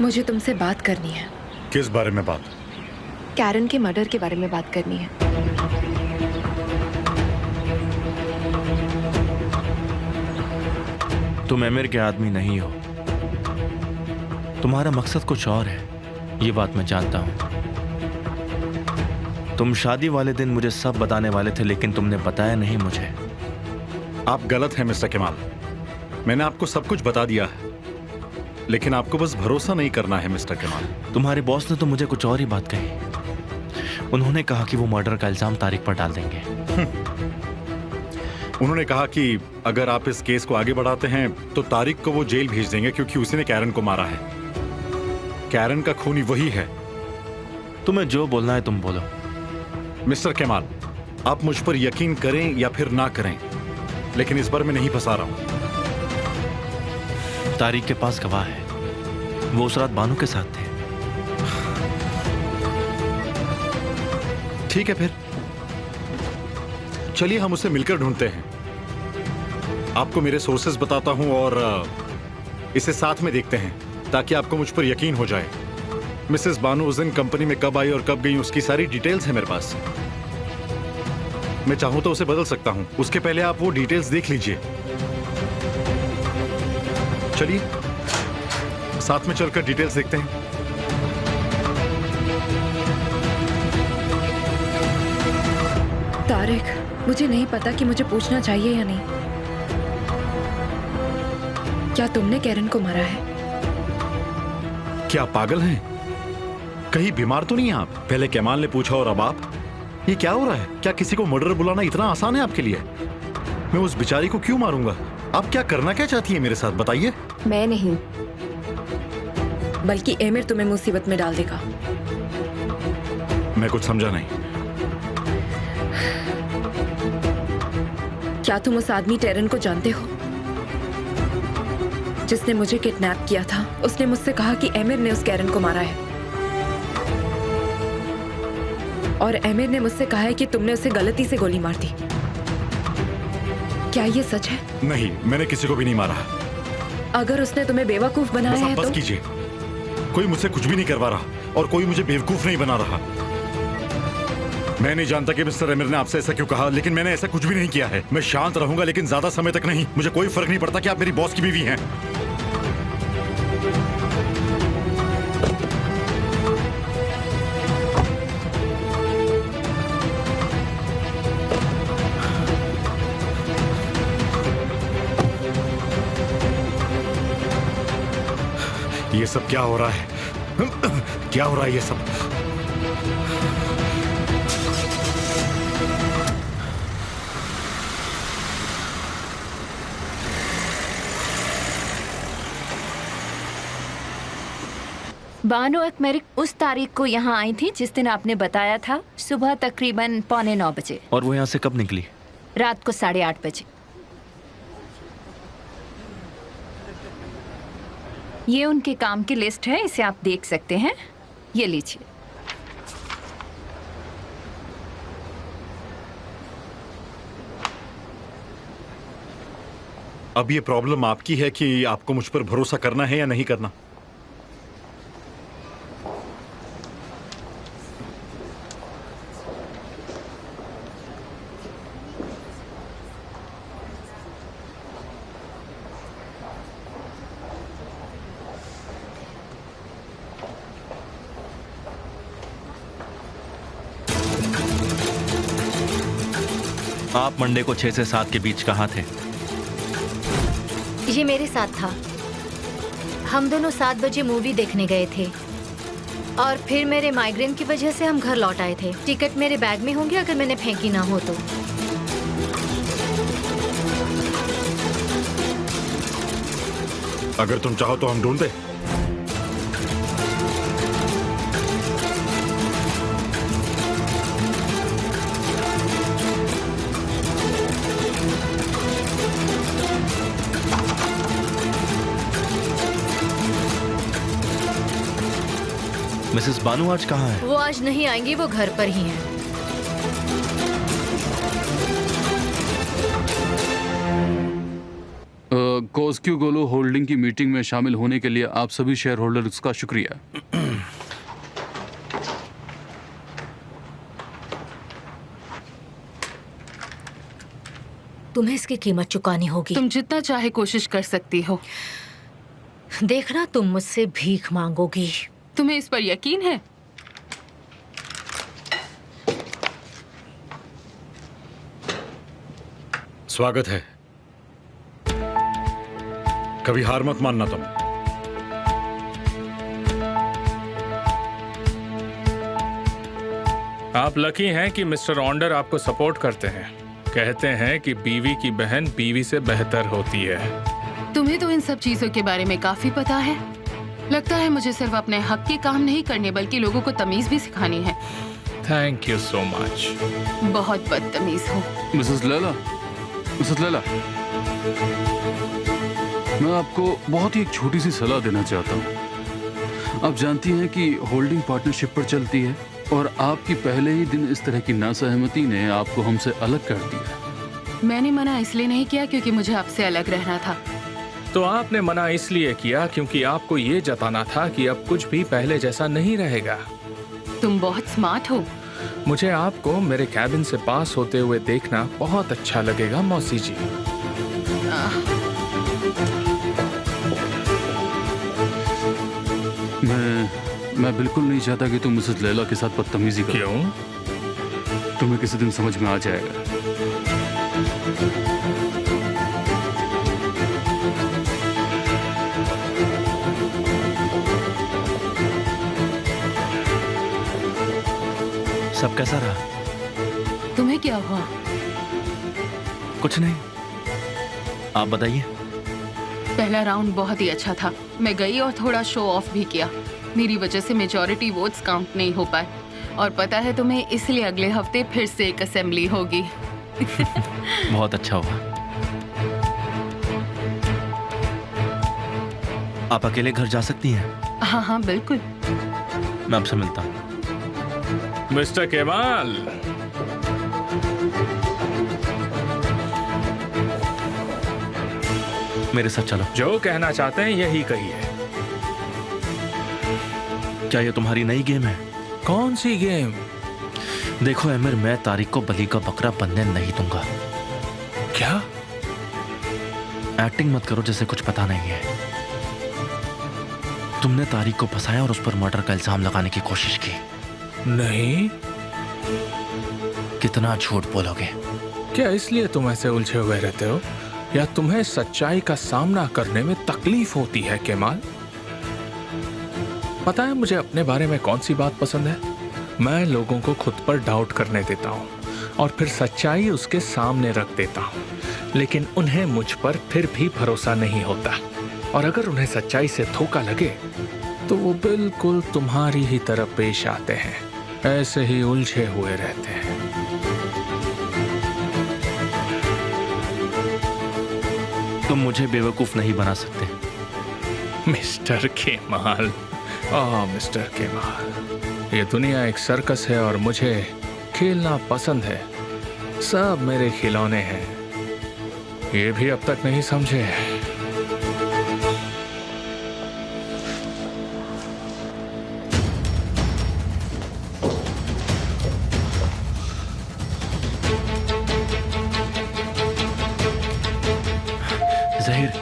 मुझे तुमसे बात करनी है। किस बारे में बात? कैरन के मर्डर के बारे में बात करनी है। तुम एमिर के आदमी नहीं हो। तुम्हारा मकसद कुछ और है, ये बात मैं जानता हूं। तुम शादी वाले दिन मुझे सब बताने वाले थे, लेकिन तुमने बताया नहीं मुझे। आप गलत हैं मिस्टर कमाल। मैंने आपको सब कुछ बता दिया है, लेकिन आपको बस भरोसा नहीं करना है मिस्टर कमाल। तुम्हारे बॉस ने तो मुझे कुछ और ही बात कही। उन्होंने कहा कि वो मर्डर का इल्जाम तारिक पर डाल देंगे। उन्होंने कहा कि अगर आप इस केस को आगे बढ़ाते हैं तो तारिक को वो जेल भेज देंगे, क्योंकि उसी ने कैरन को मारा है। कैरन का खूनी वही है। तुम्हें जो बोलना है तुम बोलो। मिस्टर कमाल, आप मुझ पर यकीन करें या फिर ना करें, लेकिन इस बार मैं नहीं फंसा रहा हूं। तारिक के पास गवाह है, वो उस रात बानू के साथ थे। ठीक है, फिर चलिए हम उसे मिलकर ढूंढते हैं। आपको मेरे सोर्सेस बताता हूं और इसे साथ में देखते हैं, ताकि आपको मुझ पर यकीन हो जाए। मिसेस बानू उस दिन कंपनी में कब आई और कब गई, उसकी सारी डिटेल्स है मेरे पास। मैं चाहूं तो उसे बदल सकता हूं। उसके पहले आप वो डिटेल्स देख लीजिए। चलिए साथ में चलकर डिटेल्स देखते हैं। तारिक, मुझे नहीं पता कि मुझे पूछना चाहिए या नहीं। क्या तुमने कैरन को मारा है? क्या आप पागल हैं? कहीं बीमार तो नहीं हैं आप? पहले कमाल ने पूछा और अब आप? ये क्या हो रहा है? क्या किसी को मर्डर बुलाना इतना आसान है आपके लिए? मैं उस बेचारी को क्यों मारूंगा? आप क्या करना क्या चाहती है मेरे साथ, बताइए। मैं नहीं, बल्कि एमिर तुम्हें मुसीबत में डाल देगा। मैं कुछ समझा नहीं। क्या तुम उस आदमी टेरन को जानते हो जिसने मुझे किडनैप किया था? उसने मुझसे कहा कि एमिर ने उस कैरन को मारा है, और एमिर ने मुझसे कहा है कि तुमने उसे गलती से गोली मार दी। क्या ये सच है? नहीं, मैंने किसी को भी नहीं मारा। अगर उसने तुम्हें बेवकूफ बनाया है बस तो कीजिए। कोई मुझसे कुछ भी नहीं करवा रहा और कोई मुझे बेवकूफ नहीं बना रहा। मैं नहीं जानता कि मिस्टर एमिर ने आपसे ऐसा क्यों कहा, लेकिन मैंने ऐसा कुछ भी नहीं किया है। मैं शांत रहूंगा, लेकिन ज्यादा समय तक नहीं। मुझे कोई फर्क नहीं पड़ता कि आप मेरी बॉस की बीवी हैं। ये सब क्या हो रहा है? क्या हो रहा है ये सब? बानो अकमरिक उस तारीख को यहाँ आई थी जिस दिन आपने बताया था, सुबह तकरीबन 8:45 बजे। और वो यहाँ से कब निकली? रात को 8:30 बजे। ये उनके काम की लिस्ट है, इसे आप देख सकते हैं। ये लीजिए। अब ये प्रॉब्लम आपकी है कि आपको मुझ पर भरोसा करना है या नहीं करना। आप मंडे को 6 से 7 के बीच कहाँ थे? ये मेरे साथ था। हम दोनों 7 बजे मूवी देखने गए थे और फिर मेरे माइग्रेन की वजह से हम घर लौट आए थे। टिकट मेरे बैग में होंगे अगर मैंने फेंकी ना हो तो। अगर तुम चाहो तो हम ढूंढ दें। मिसेस बानू आज कहाँ है? वो आज नहीं आएंगी, वो घर पर ही हैं। कोस्क्यू गोलो होल्डिंग की मीटिंग में शामिल होने के लिए आप सभी शेयर होल्डर्स का शुक्रिया। तुम्हें इसकी कीमत चुकानी होगी। तुम जितना चाहे कोशिश कर सकती हो। देखना तुम मुझसे भीख मांगोगी। तुम्हें इस पर यकीन है? स्वागत है। कभी हार मत मानना तुम। आप लकी हैं कि मिस्टर ऑन्डर आपको सपोर्ट करते हैं। कहते हैं कि बीवी की बहन बीवी से बेहतर होती है। तुम्हें तो इन सब चीजों के बारे में काफी पता है। लगता है मुझे सिर्फ अपने हक के काम नहीं करने बल्कि लोगों को तमीज भी सिखानी है। Thank you so much. बहुत बदतमीज हो। मिसेस लैला, मैं आपको बहुत ही एक छोटी सी सलाह देना चाहता हूँ। आप जानती हैं कि होल्डिंग पार्टनरशिप पर चलती है और आपकी पहले ही दिन इस तरह की नासहमति ने आपको हमसे अलग कर दिया। मैंने मना इसलिए नहीं किया क्योंकि मुझे आपसे अलग रहना था। तो आपने मना इसलिए किया क्योंकि आपको ये जताना था कि अब कुछ भी पहले जैसा नहीं रहेगा। तुम बहुत स्मार्ट हो। मुझे आपको मेरे कैबिन से पास होते हुए देखना बहुत अच्छा लगेगा मौसी जी। मैं बिल्कुल नहीं चाहता कि तुम मिसेस लैला के साथ बदतमीजी करो। क्यों? तुम्हें किसी दिन समझ में आ जाएगा। सब कैसा रहा? तुम्हें क्या हुआ? कुछ नहीं, आप बताइए। पहला राउंड बहुत ही अच्छा था। मैं गई और थोड़ा शो ऑफ भी किया। मेरी वजह से मेजॉरिटी वोट्स काउंट नहीं हो पाए। और पता है तुम्हें, इसलिए अगले हफ्ते फिर से एक असेंबली होगी। बहुत अच्छा हुआ। आप अकेले घर जा सकती हैं? हाँ हाँ बिल्कुल। मैं आपसे मिलता हूँ। मिस्टर केमाल, मेरे साथ चलो। जो कहना चाहते हैं यही कहिए। क्या ये तुम्हारी नई गेम है? कौन सी गेम? देखो एमिर, मैं तारिक को बलि का बकरा बनने नहीं दूंगा। क्या? एक्टिंग मत करो जैसे कुछ पता नहीं है। तुमने तारिक को फंसाया और उस पर मर्डर का इल्जाम लगाने की कोशिश की। नहीं। कितना झूठ बोलोगे? क्या इसलिए तुम ऐसे उलझे हुए रहते हो, या तुम्हें सच्चाई का सामना करने में तकलीफ होती है केमाल? पता है मुझे अपने बारे में कौन सी बात पसंद है? मैं लोगों को खुद पर डाउट करने देता हूँ और फिर सच्चाई उसके सामने रख देता हूँ, लेकिन उन्हें मुझ पर फिर भी भरोसा नहीं होता। और अगर उन्हें सच्चाई से धोखा लगे तो वो बिल्कुल तुम्हारी ही तरफ पेश आते हैं, ऐसे ही उलझे हुए रहते हैं। तुम मुझे बेवकूफ नहीं बना सकते। मिस्टर केमाल, मिस्टर केमाल, ये दुनिया एक सर्कस है और मुझे खेलना पसंद है। सब मेरे खिलौने हैं, ये भी अब तक नहीं समझे। जहीर,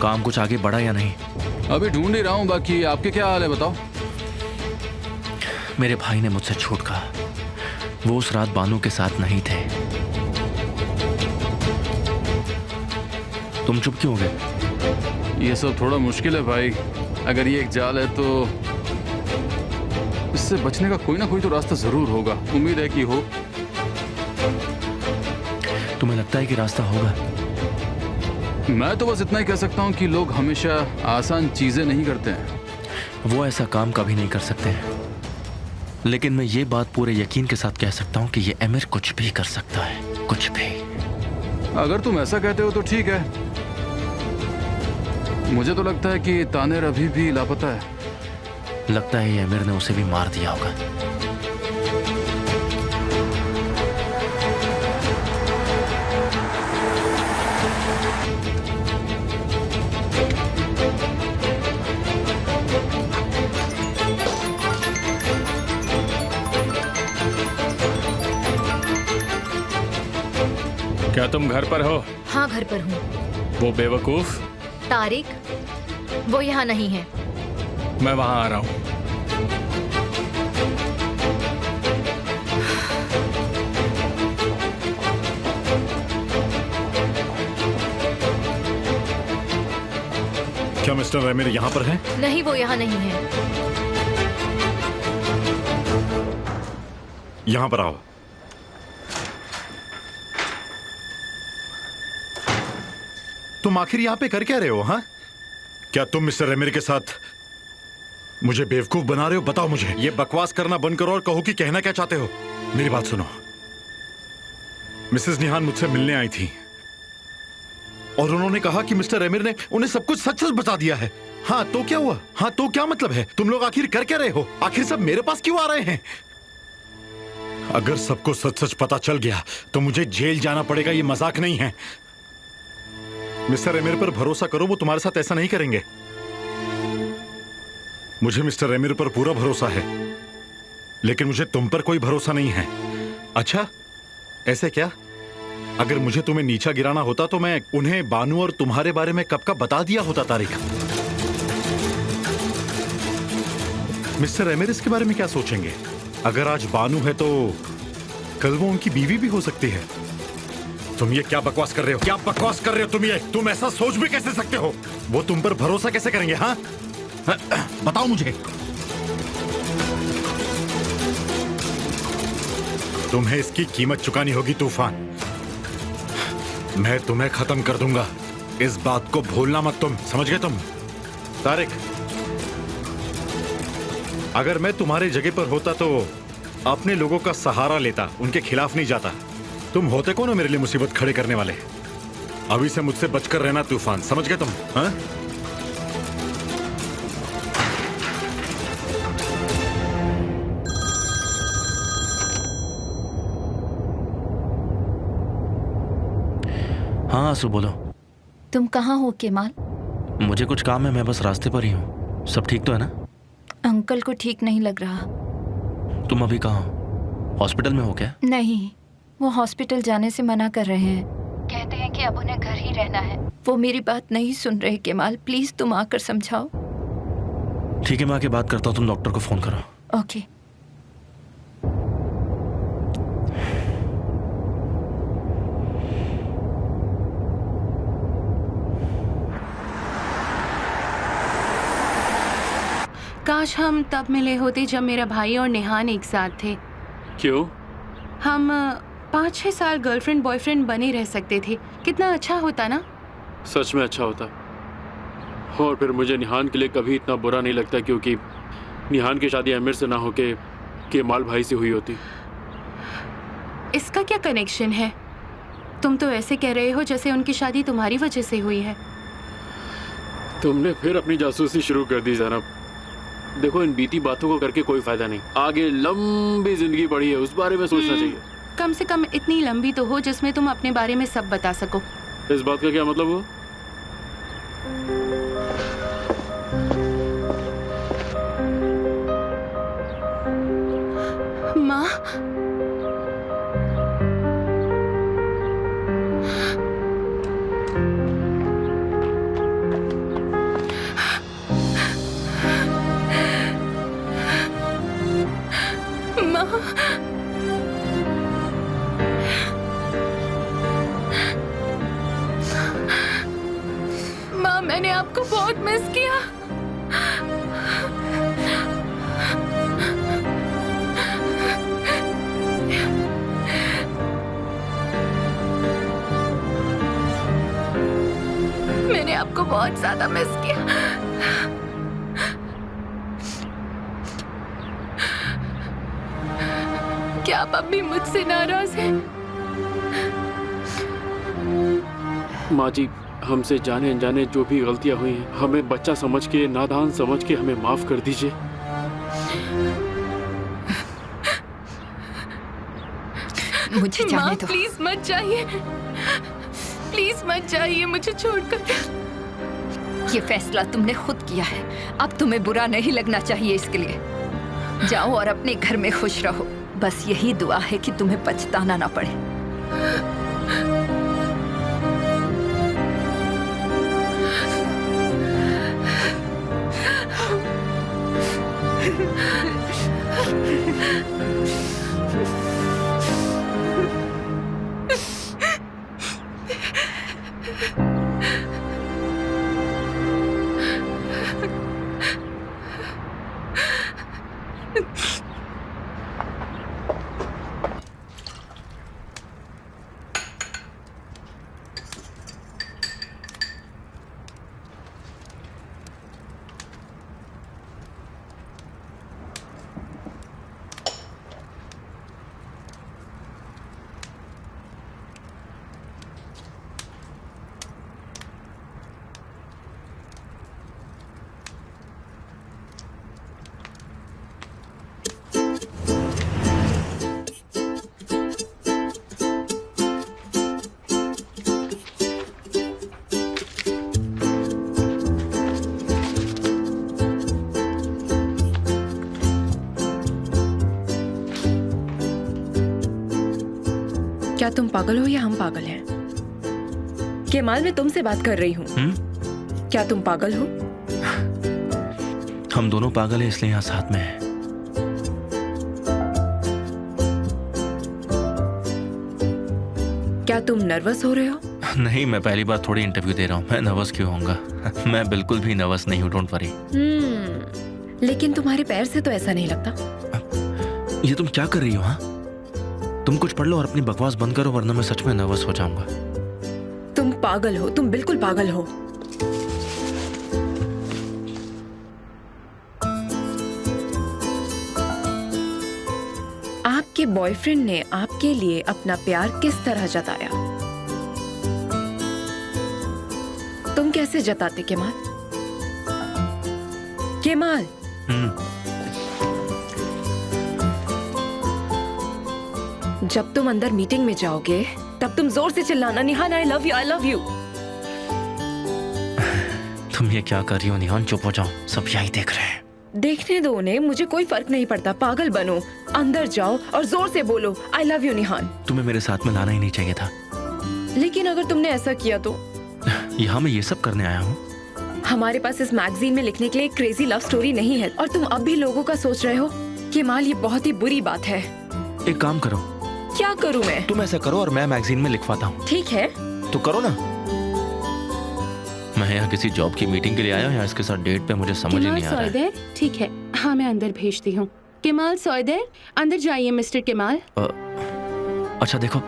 काम कुछ आगे बढ़ा या नहीं? अभी ढूंढ ही रहा हूँ। बाकी आपके क्या हाल है बताओ। मेरे भाई ने मुझसे झूठ कहा। वो उस रात बानू के साथ नहीं थे। तुम चुप क्यों हो गए? ये सब थोड़ा मुश्किल है भाई। अगर ये एक जाल है तो इससे बचने का कोई ना कोई तो रास्ता जरूर होगा। उम्मीद है कि हो। तुम्हें लगता है कि रास्ता होगा? मैं तो बस इतना ही कह सकता हूँ कि लोग हमेशा आसान चीजें नहीं करते हैं। वो ऐसा काम कभी नहीं कर सकते हैं, लेकिन मैं ये बात पूरे यकीन के साथ कह सकता हूँ कि ये एमिर कुछ भी कर सकता है, कुछ भी। अगर तुम ऐसा कहते हो तो ठीक है। मुझे तो लगता है कि तानेर अभी भी लापता है। लगता है ये एमिर ने उसे भी मार दिया होगा। क्या तुम घर पर हो? हाँ, घर पर हूँ। वो बेवकूफ? तारिक, वो यहाँ नहीं है। मैं वहां आ रहा हूँ। क्या मिस्टर एमिर यहाँ पर है? नहीं, वो यहाँ नहीं है। यहाँ पर आओ। तुम आखिर यहाँ पे कर क्या रहे हो? हाँ, क्या तुम मिस्टर एमिर के साथ मुझे बेवकूफ बना रहे हो? बताओ मुझे। ये बकवास करना बंद करो और कहो कि कहना क्या चाहते हो। मेरी बात सुनो। मिसेस निहान मुझसे मिलने आई थी और उन्होंने कहा कि मिस्टर एमिर ने उन्हें सब कुछ सच सच बता दिया है। हाँ तो क्या हुआ? हाँ तो क्या मतलब है? तुम लोग आखिर कर क्या रहे हो? आखिर सब मेरे पास क्यों आ रहे हैं? अगर सबको सच सच पता चल गया तो मुझे जेल जाना पड़ेगा। ये मजाक नहीं है। मिस्टर एमिर पर भरोसा करो, वो तुम्हारे साथ ऐसा नहीं करेंगे। मुझे मिस्टर एमिर पर पूरा भरोसा है, लेकिन मुझे तुम पर कोई भरोसा नहीं है। अच्छा, ऐसे क्या? अगर मुझे तुम्हें नीचा गिराना होता तो मैं उन्हें बानू और तुम्हारे बारे में कब का बता दिया होता। तारिक, मिस्टर एमिर इसके बारे में क्या सोचेंगे? अगर आज बानू है तो कल वो उनकी बीवी भी हो सकती है। तुम ये क्या बकवास कर रहे हो? क्या बकवास कर रहे हो तुम? ये तुम ऐसा सोच भी कैसे सकते हो? वो तुम पर भरोसा कैसे करेंगे? हाँ, बताओ मुझे। तुम्हें इसकी कीमत चुकानी होगी तूफान। मैं तुम्हें खत्म कर दूंगा, इस बात को भूलना मत तुम। समझ गए तुम? तारिक, अगर मैं तुम्हारी जगह पर होता तो अपने लोगों का सहारा लेता, उनके खिलाफ नहीं जाता। तुम होते कौन हो मेरे लिए मुसीबत खड़े करने वाले? अभी से मुझसे बचकर रहना तूफान। समझ गए तुम? हाँ? हाँ आंसू, बोलो। तुम कहाँ हो केमाल? मुझे कुछ काम है, मैं बस रास्ते पर ही हूँ। सब ठीक तो है ना? अंकल को ठीक नहीं लग रहा। तुम अभी कहाँ हो? हॉस्पिटल में हो क्या? नहीं, वो हॉस्पिटल जाने से मना कर रहे हैं। कहते हैं कि अब उन्हें घर ही रहना है। वो मेरी बात नहीं सुन रहे केमाल, प्लीज तुम आकर समझाओ। ठीक है, मैं आके बात करता हूँ। तुम डॉक्टर को फोन करो। ओके। काश हम तब मिले होते जब मेरा भाई और निहान एक साथ थे। क्यों? हम 5-6 साल गर्लफ्रेंड बॉयफ्रेंड बने रह सकते थे। कितना अच्छा होता ना? सच में अच्छा होता। और फिर मुझे निहान के लिए कभी इतना बुरा नहीं लगता, क्योंकि निहान की शादी आमिर से ना होके केमाल भाई से हुई होती। इसका क्या कनेक्शन है? तुम तो ऐसे कह रहे हो जैसे उनकी शादी तुम्हारी वजह से हुई है। तुमने फिर अपनी जासूसी शुरू कर दी ज़ैनब। देखो, इन बीती बातों को करके कोई फायदा नहीं। आगे लंबी जिंदगी पड़ी है, उस बारे में सोचना चाहिए। कम से कम इतनी लंबी तो हो जिसमें तुम अपने बारे में सब बता सको। इस बात का क्या मतलब हुआ? माँ, माँ, मैंने आपको बहुत मिस किया। मैंने आपको बहुत ज्यादा मिस किया। क्या आप अब भी मुझसे नाराज हैं? माँ जी, हमसे जाने अनजाने जो भी गलतियां हुई हैं, हमें बच्चा समझ के, नादान समझ के हमें माफ कर दीजिए। मुझे जाने दो। प्लीज मत जाइए, प्लीज मत जाइए मुझे छोड़कर। ये फैसला तुमने खुद किया है, अब तुम्हें बुरा नहीं लगना चाहिए इसके लिए। जाओ और अपने घर में खुश रहो। बस यही दुआ है कि तुम्हें पछताना ना पड़े। क्या तुम पागल हो या हम पागल हैं? केमाल, मैं तुमसे बात कर रही हूँ। क्या तुम पागल हो? हम दोनों पागल हैं, इसलिए यहाँ साथ में हैं। क्या तुम नर्वस हो रहे हो? नहीं, मैं पहली बार थोड़ी इंटरव्यू दे रहा हूँ। मैं नर्वस क्यों होऊंगा? मैं बिल्कुल भी नर्वस नहीं हूँ, डोंट वरी। लेकिन तुम्हारे पैर से तो ऐसा नहीं लगता। ये तुम क्या कर रही हो? हाँ, तुम कुछ पढ़ लो और अपनी बकवास बंद करो, वरना मैं सच में नर्वस हो जाऊंगा। तुम पागल हो, तुम बिल्कुल पागल हो। आपके बॉयफ्रेंड ने आपके लिए अपना प्यार किस तरह जताया? तुम कैसे जताते केमाल? केमाल, जब तुम अंदर मीटिंग में जाओगे तब तुम जोर से चिल्लाना, Nihan I love you, I love you. तुम ये क्या कर रही हो निहान? चुप हो जाओ, सब यही देख रहे हैं। देखने दो उन्हें, मुझे कोई फर्क नहीं पड़ता। पागल बनो, अंदर जाओ और जोर से बोलो आई लव यू निहान। तुम्हें मेरे साथ में लाना ही नहीं चाहिए था। लेकिन अगर तुमने ऐसा किया तो? यहाँ मैं ये सब करने आया हूँ। हमारे पास इस मैगजीन में लिखने के लिए एक क्रेजी लव स्टोरी नहीं है और तुम अब भी लोगों का सोच रहे हो। केमाल, ये बहुत ही बुरी बात है। एक काम करो। क्या करूँ मैं? तुम ऐसा करो और मैं मैगजीन में लिखवाता हूँ। ठीक है, तो करो ना। मैं यहाँ किसी जॉब की मीटिंग के लिए आया हूँ या इसके साथ डेट पे, मुझे समझ ही नहीं आ रहा है। सौदेर, ठीक है, हाँ मैं अंदर भेजती हूँ। केमाल सौदेर, अंदर जाइए मिस्टर केमाल। अच्छा देखो,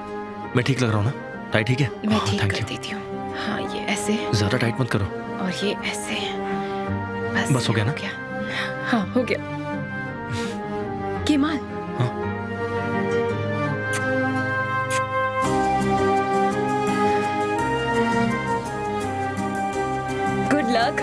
मैं ठीक लग रहा हूँ ना? टाइट ठीक है? मैं ठीक थैंक कर यू। देती हूँ। हाँ, ये ऐसे ज्यादा टाइट मत करो। और ये ऐसे। बस हो गया ना? हाँ, हो गया। Kemal, good luck.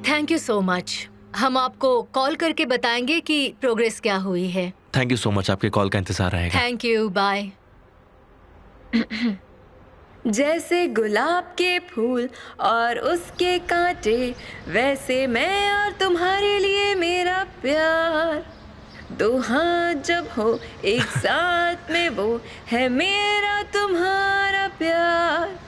Thank you so much. हम आपको कॉल करके बताएंगे कि प्रोग्रेस क्या हुई है। थैंक यू सो मच, आपके कॉल का इंतजार रहेगा। Thank you, bye. जैसे गुलाब के फूल और उसके कांटे, वैसे मैं और तुम्हारे लिए मेरा प्यार। दो हाथ जब हो एक साथ में, वो है मेरा तुम्हारा प्यार।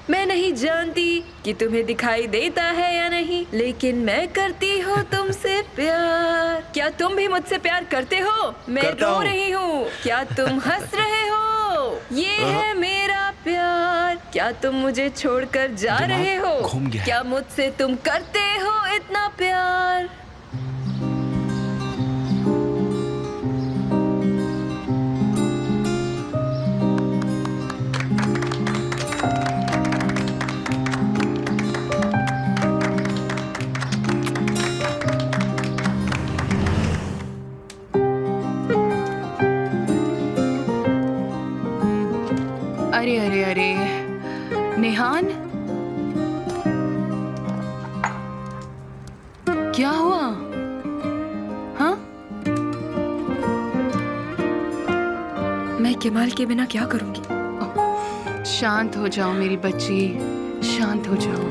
मैं नहीं जानती कि तुम्हें दिखाई देता है या नहीं, लेकिन मैं करती हूँ तुमसे प्यार। क्या तुम भी मुझसे प्यार करते हो? मैं रो रही हूँ। क्या तुम हंस रहे हो? ये है मेरा प्यार। क्या तुम मुझे छोड़कर जा रहे हो? घूम गया। क्या मुझसे तुम करते हो इतना प्यार? अरे अरे अरे निहान, क्या हुआ? हाँ, मैं केमाल के बिना क्या करूंगी? शांत हो जाओ मेरी बच्ची, शांत हो जाओ।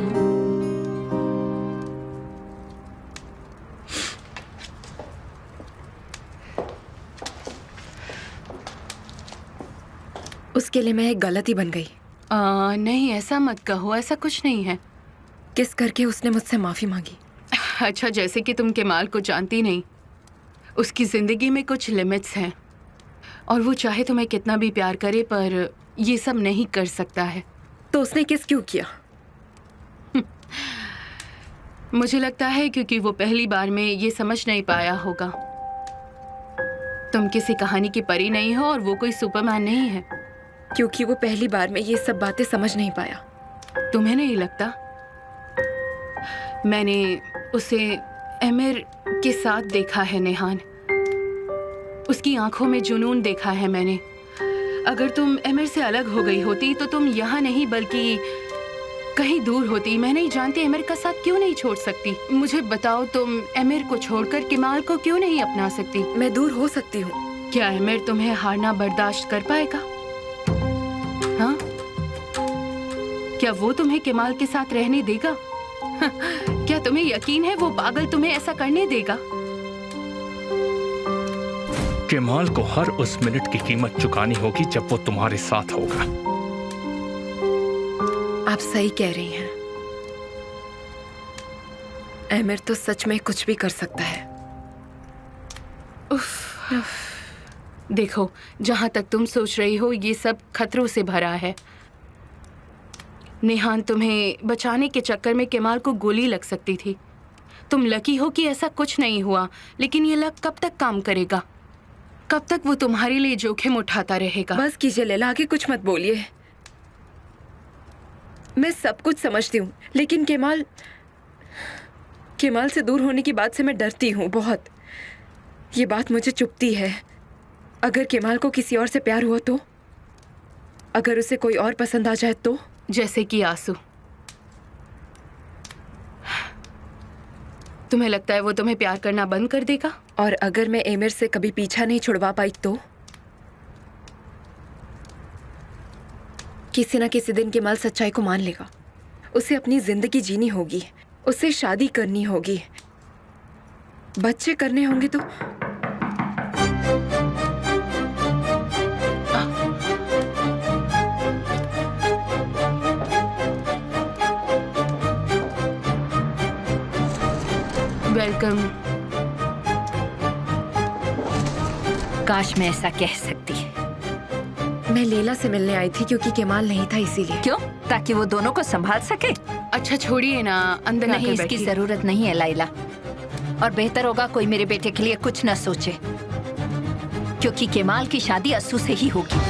उसके लिए मैं एक गलती बन गई। नहीं, ऐसा मत कहो, ऐसा कुछ नहीं है। किस करके उसने मुझसे माफी मांगी? अच्छा, जैसे कि तुम केमाल को जानती नहीं, उसकी जिंदगी में कुछ लिमिट्स हैं और वो चाहे तुम्हें कितना भी प्यार करे पर ये सब नहीं कर सकता है। तो उसने किस क्यों किया? मुझे लगता है क्योंकि वो पहली बार में ये समझ नहीं पाया होगा। तुम किसी कहानी की परी नहीं हो और वो कोई सुपरमैन नहीं है। क्योंकि वो पहली बार में ये सब बातें समझ नहीं पाया। तुम्हें नहीं लगता? मैंने उसे एमिर के साथ देखा है नेहान। उसकी आंखों में जुनून देखा है मैंने। अगर तुम एमिर से अलग हो गई होती तो तुम यहाँ नहीं बल्कि कहीं दूर होती। मैं नहीं जानती एमिर का साथ क्यों नहीं छोड़ सकती। मुझे बताओ, तुम एमिर को छोड़कर केमाल को क्यों नहीं अपना सकती? मैं दूर हो सकती हूँ। क्या एमिर तुम्हें हारना बर्दाश्त कर पाएगा? हाँ? क्या वो तुम्हें केमाल के साथ रहने देगा? क्या तुम्हें यकीन है वो पागल तुम्हें ऐसा करने देगा? केमाल को हर उस मिनट की कीमत चुकानी होगी जब वो तुम्हारे साथ होगा। आप सही कह रही हैं। एमिर तो सच में कुछ भी कर सकता है। देखो, जहां तक तुम सोच रही हो ये सब खतरों से भरा है। नेहान, तुम्हें बचाने के चक्कर में केमाल को गोली लग सकती थी। तुम लकी हो कि ऐसा कुछ नहीं हुआ, लेकिन ये लक कब तक काम करेगा? कब तक वो तुम्हारे लिए जोखिम उठाता रहेगा? बस कीजिए लैला, आगे कुछ मत बोलिए। मैं सब कुछ समझती हूँ, लेकिन केमाल से दूर होने की बात से मैं डरती हूँ बहुत। ये बात मुझे चुभती है। अगर केमाल को किसी और से प्यार हुआ तो? अगर उसे कोई और पसंद आ जाए तो? जैसे कि आंसू। तुम्हें लगता है वो तुम्हें प्यार करना बंद कर देगा? और अगर मैं एमिर से कभी पीछा नहीं छुड़वा पाई तो? किसी ना किसी दिन केमाल सच्चाई को मान लेगा। उसे अपनी जिंदगी जीनी होगी, उसे शादी करनी होगी, बच्चे करने होंगे तो। वेलकम। काश मैं ऐसा कह सकती। मैं लैला से मिलने आई थी क्योंकि केमाल नहीं था, इसीलिए। क्यों? ताकि वो दोनों को संभाल सके? अच्छा छोड़िए ना, अंदर नहीं, आकर इसकी बैठिए। जरूरत नहीं है लाइला। और बेहतर होगा कोई मेरे बेटे के लिए कुछ न सोचे, क्योंकि केमाल की शादी अस्सू से ही होगी।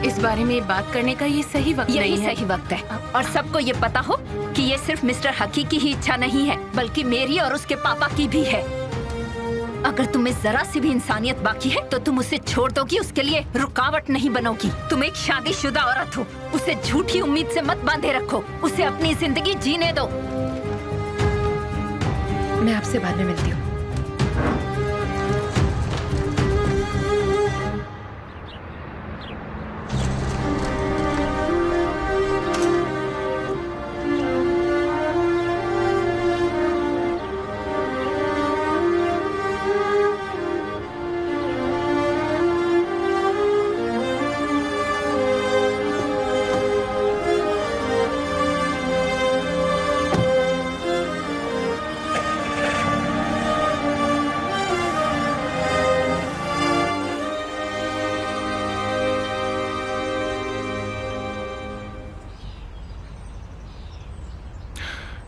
इस बारे में बात करने का ये सही वक्त यही नहीं है। सही वक्त है। और सबको ये पता हो कि ये सिर्फ मिस्टर हकी की ही इच्छा नहीं है, बल्कि मेरी और उसके पापा की भी है। अगर तुम्हें जरा सी भी इंसानियत बाकी है तो तुम उसे छोड़ दोगी, उसके लिए रुकावट नहीं बनोगी। तुम एक शादीशुदा औरत हो, उसे झूठी उम्मीद से मत बांधे रखो, उसे अपनी जिंदगी जीने दो। मैं आपसे बाद में मिलती हूँ।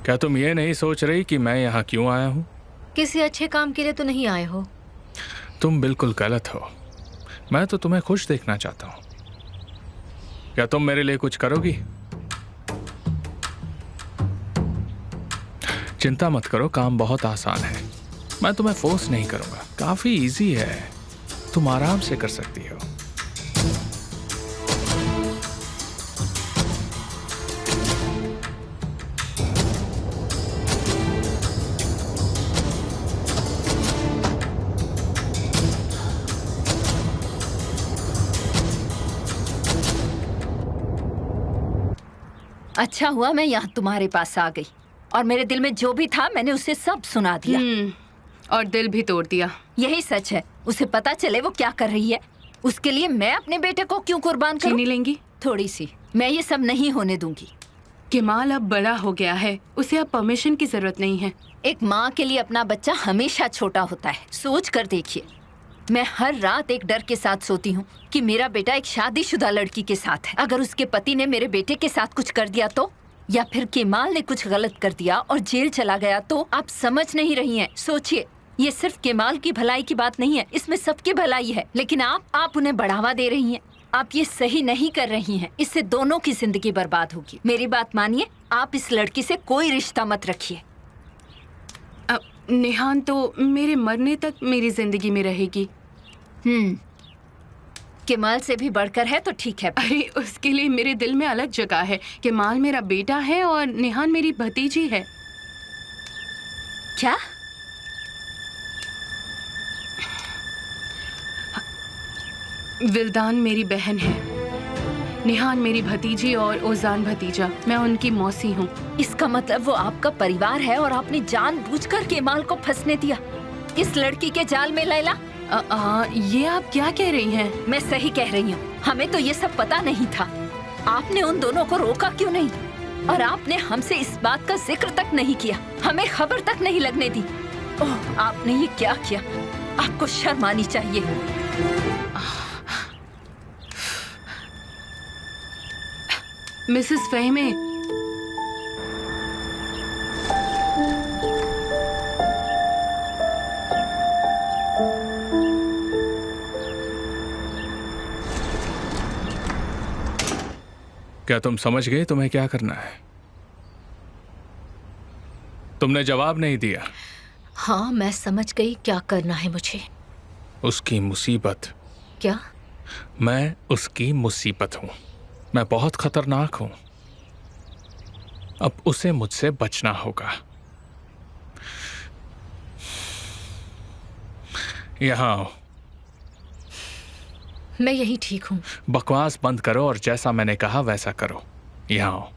क्या तुम ये नहीं सोच रही कि मैं यहाँ क्यों आया हूँ? किसी अच्छे काम के लिए तो नहीं आए हो। तुम बिल्कुल गलत हो। मैं तो तुम्हें खुश देखना चाहता हूँ। क्या तुम मेरे लिए कुछ करोगी? चिंता मत करो, काम बहुत आसान है। मैं तुम्हें फोर्स नहीं करूंगा, काफी इजी है, तुम आराम से कर सकती हो। अच्छा हुआ मैं यहाँ तुम्हारे पास आ गई और मेरे दिल में जो भी था मैंने उसे सब सुना दिया। और दिल भी तोड़ दिया। यही सच है। उसे पता चले वो क्या कर रही है, उसके लिए मैं अपने बेटे को क्यों कुर्बान करूं? चीनी लेंगी? थोड़ी सी। मैं ये सब नहीं होने दूंगी। केमाल अब बड़ा हो गया है, उसे अब परमिशन की जरूरत नहीं है। एक माँ के लिए अपना बच्चा हमेशा छोटा होता है। सोच कर देखिए, मैं हर रात एक डर के साथ सोती हूँ कि मेरा बेटा एक शादीशुदा लड़की के साथ है। अगर उसके पति ने मेरे बेटे के साथ कुछ कर दिया तो, या फिर केमाल ने कुछ गलत कर दिया और जेल चला गया तो। आप समझ नहीं रही हैं। सोचिए, ये सिर्फ केमाल की भलाई की बात नहीं है, इसमें सबकी भलाई है। लेकिन आप उन्हें बढ़ावा दे रही हैं। आप ये सही नहीं कर रही हैं। इससे दोनों की जिंदगी बर्बाद होगी। मेरी बात मानिए, आप इस लड़की से कोई रिश्ता मत रखिए। नेहान तो मेरे मरने तक मेरी जिंदगी में रहेगी। केमाल से भी बढ़कर है तो ठीक है। अरे उसके लिए मेरे दिल में अलग जगह है। केमाल मेरा बेटा है और नेहान मेरी भतीजी है। क्या? विल्दान मेरी बहन है, नेहान मेरी भतीजी और ओजान भतीजा। मैं उनकी मौसी हूँ। इसका मतलब वो आपका परिवार है और आपने जानबूझकर केमाल को फंसने दिया इस लड़की के जाल में। लैला, ये आप क्या कह रही हैं? मैं सही कह रही हूँ। हमें तो ये सब पता नहीं था। आपने उन दोनों को रोका क्यों नहीं? और आपने हमसे इस बात का जिक्र तक नहीं किया, हमें खबर तक नहीं लगने दी। ओह, आपने ये क्या किया? आपको शर्म आनी चाहिए। मिसेस फहीमे, क्या तुम समझ गए तुम्हें क्या करना है? तुमने जवाब नहीं दिया। हाँ, मैं समझ गई क्या करना है मुझे। उसकी मुसीबत। क्या? मैं उसकी मुसीबत हूं। मैं बहुत खतरनाक हूं। अब उसे मुझसे बचना होगा। यहां आओ। मैं यही ठीक हूँ। बकवास बंद करो और जैसा मैंने कहा वैसा करो। यहां आओ।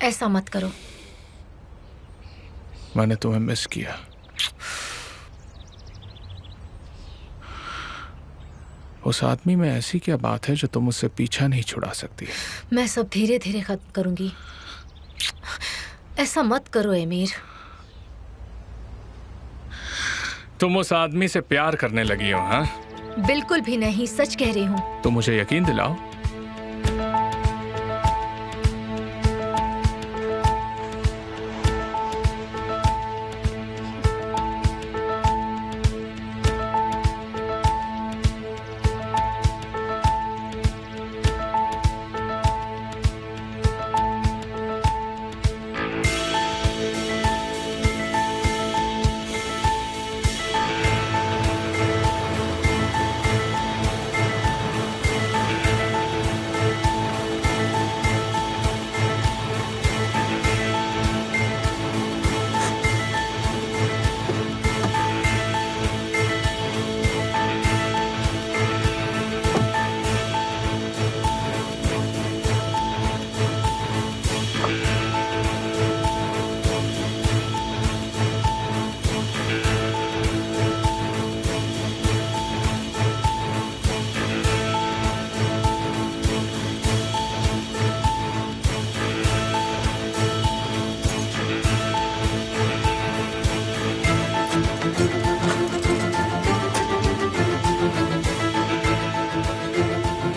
ऐसा मत करो। मैंने तुम्हें मिस किया। उस आदमी में ऐसी क्या बात है जो तुम उससे पीछा नहीं छुड़ा सकती? मैं सब धीरे धीरे खत्म करूंगी। ऐसा मत करो एमीर। तुम उस आदमी से प्यार करने लगी हो? हाँ, बिल्कुल भी नहीं, सच कह रही हूँ। तो मुझे यकीन दिलाओ।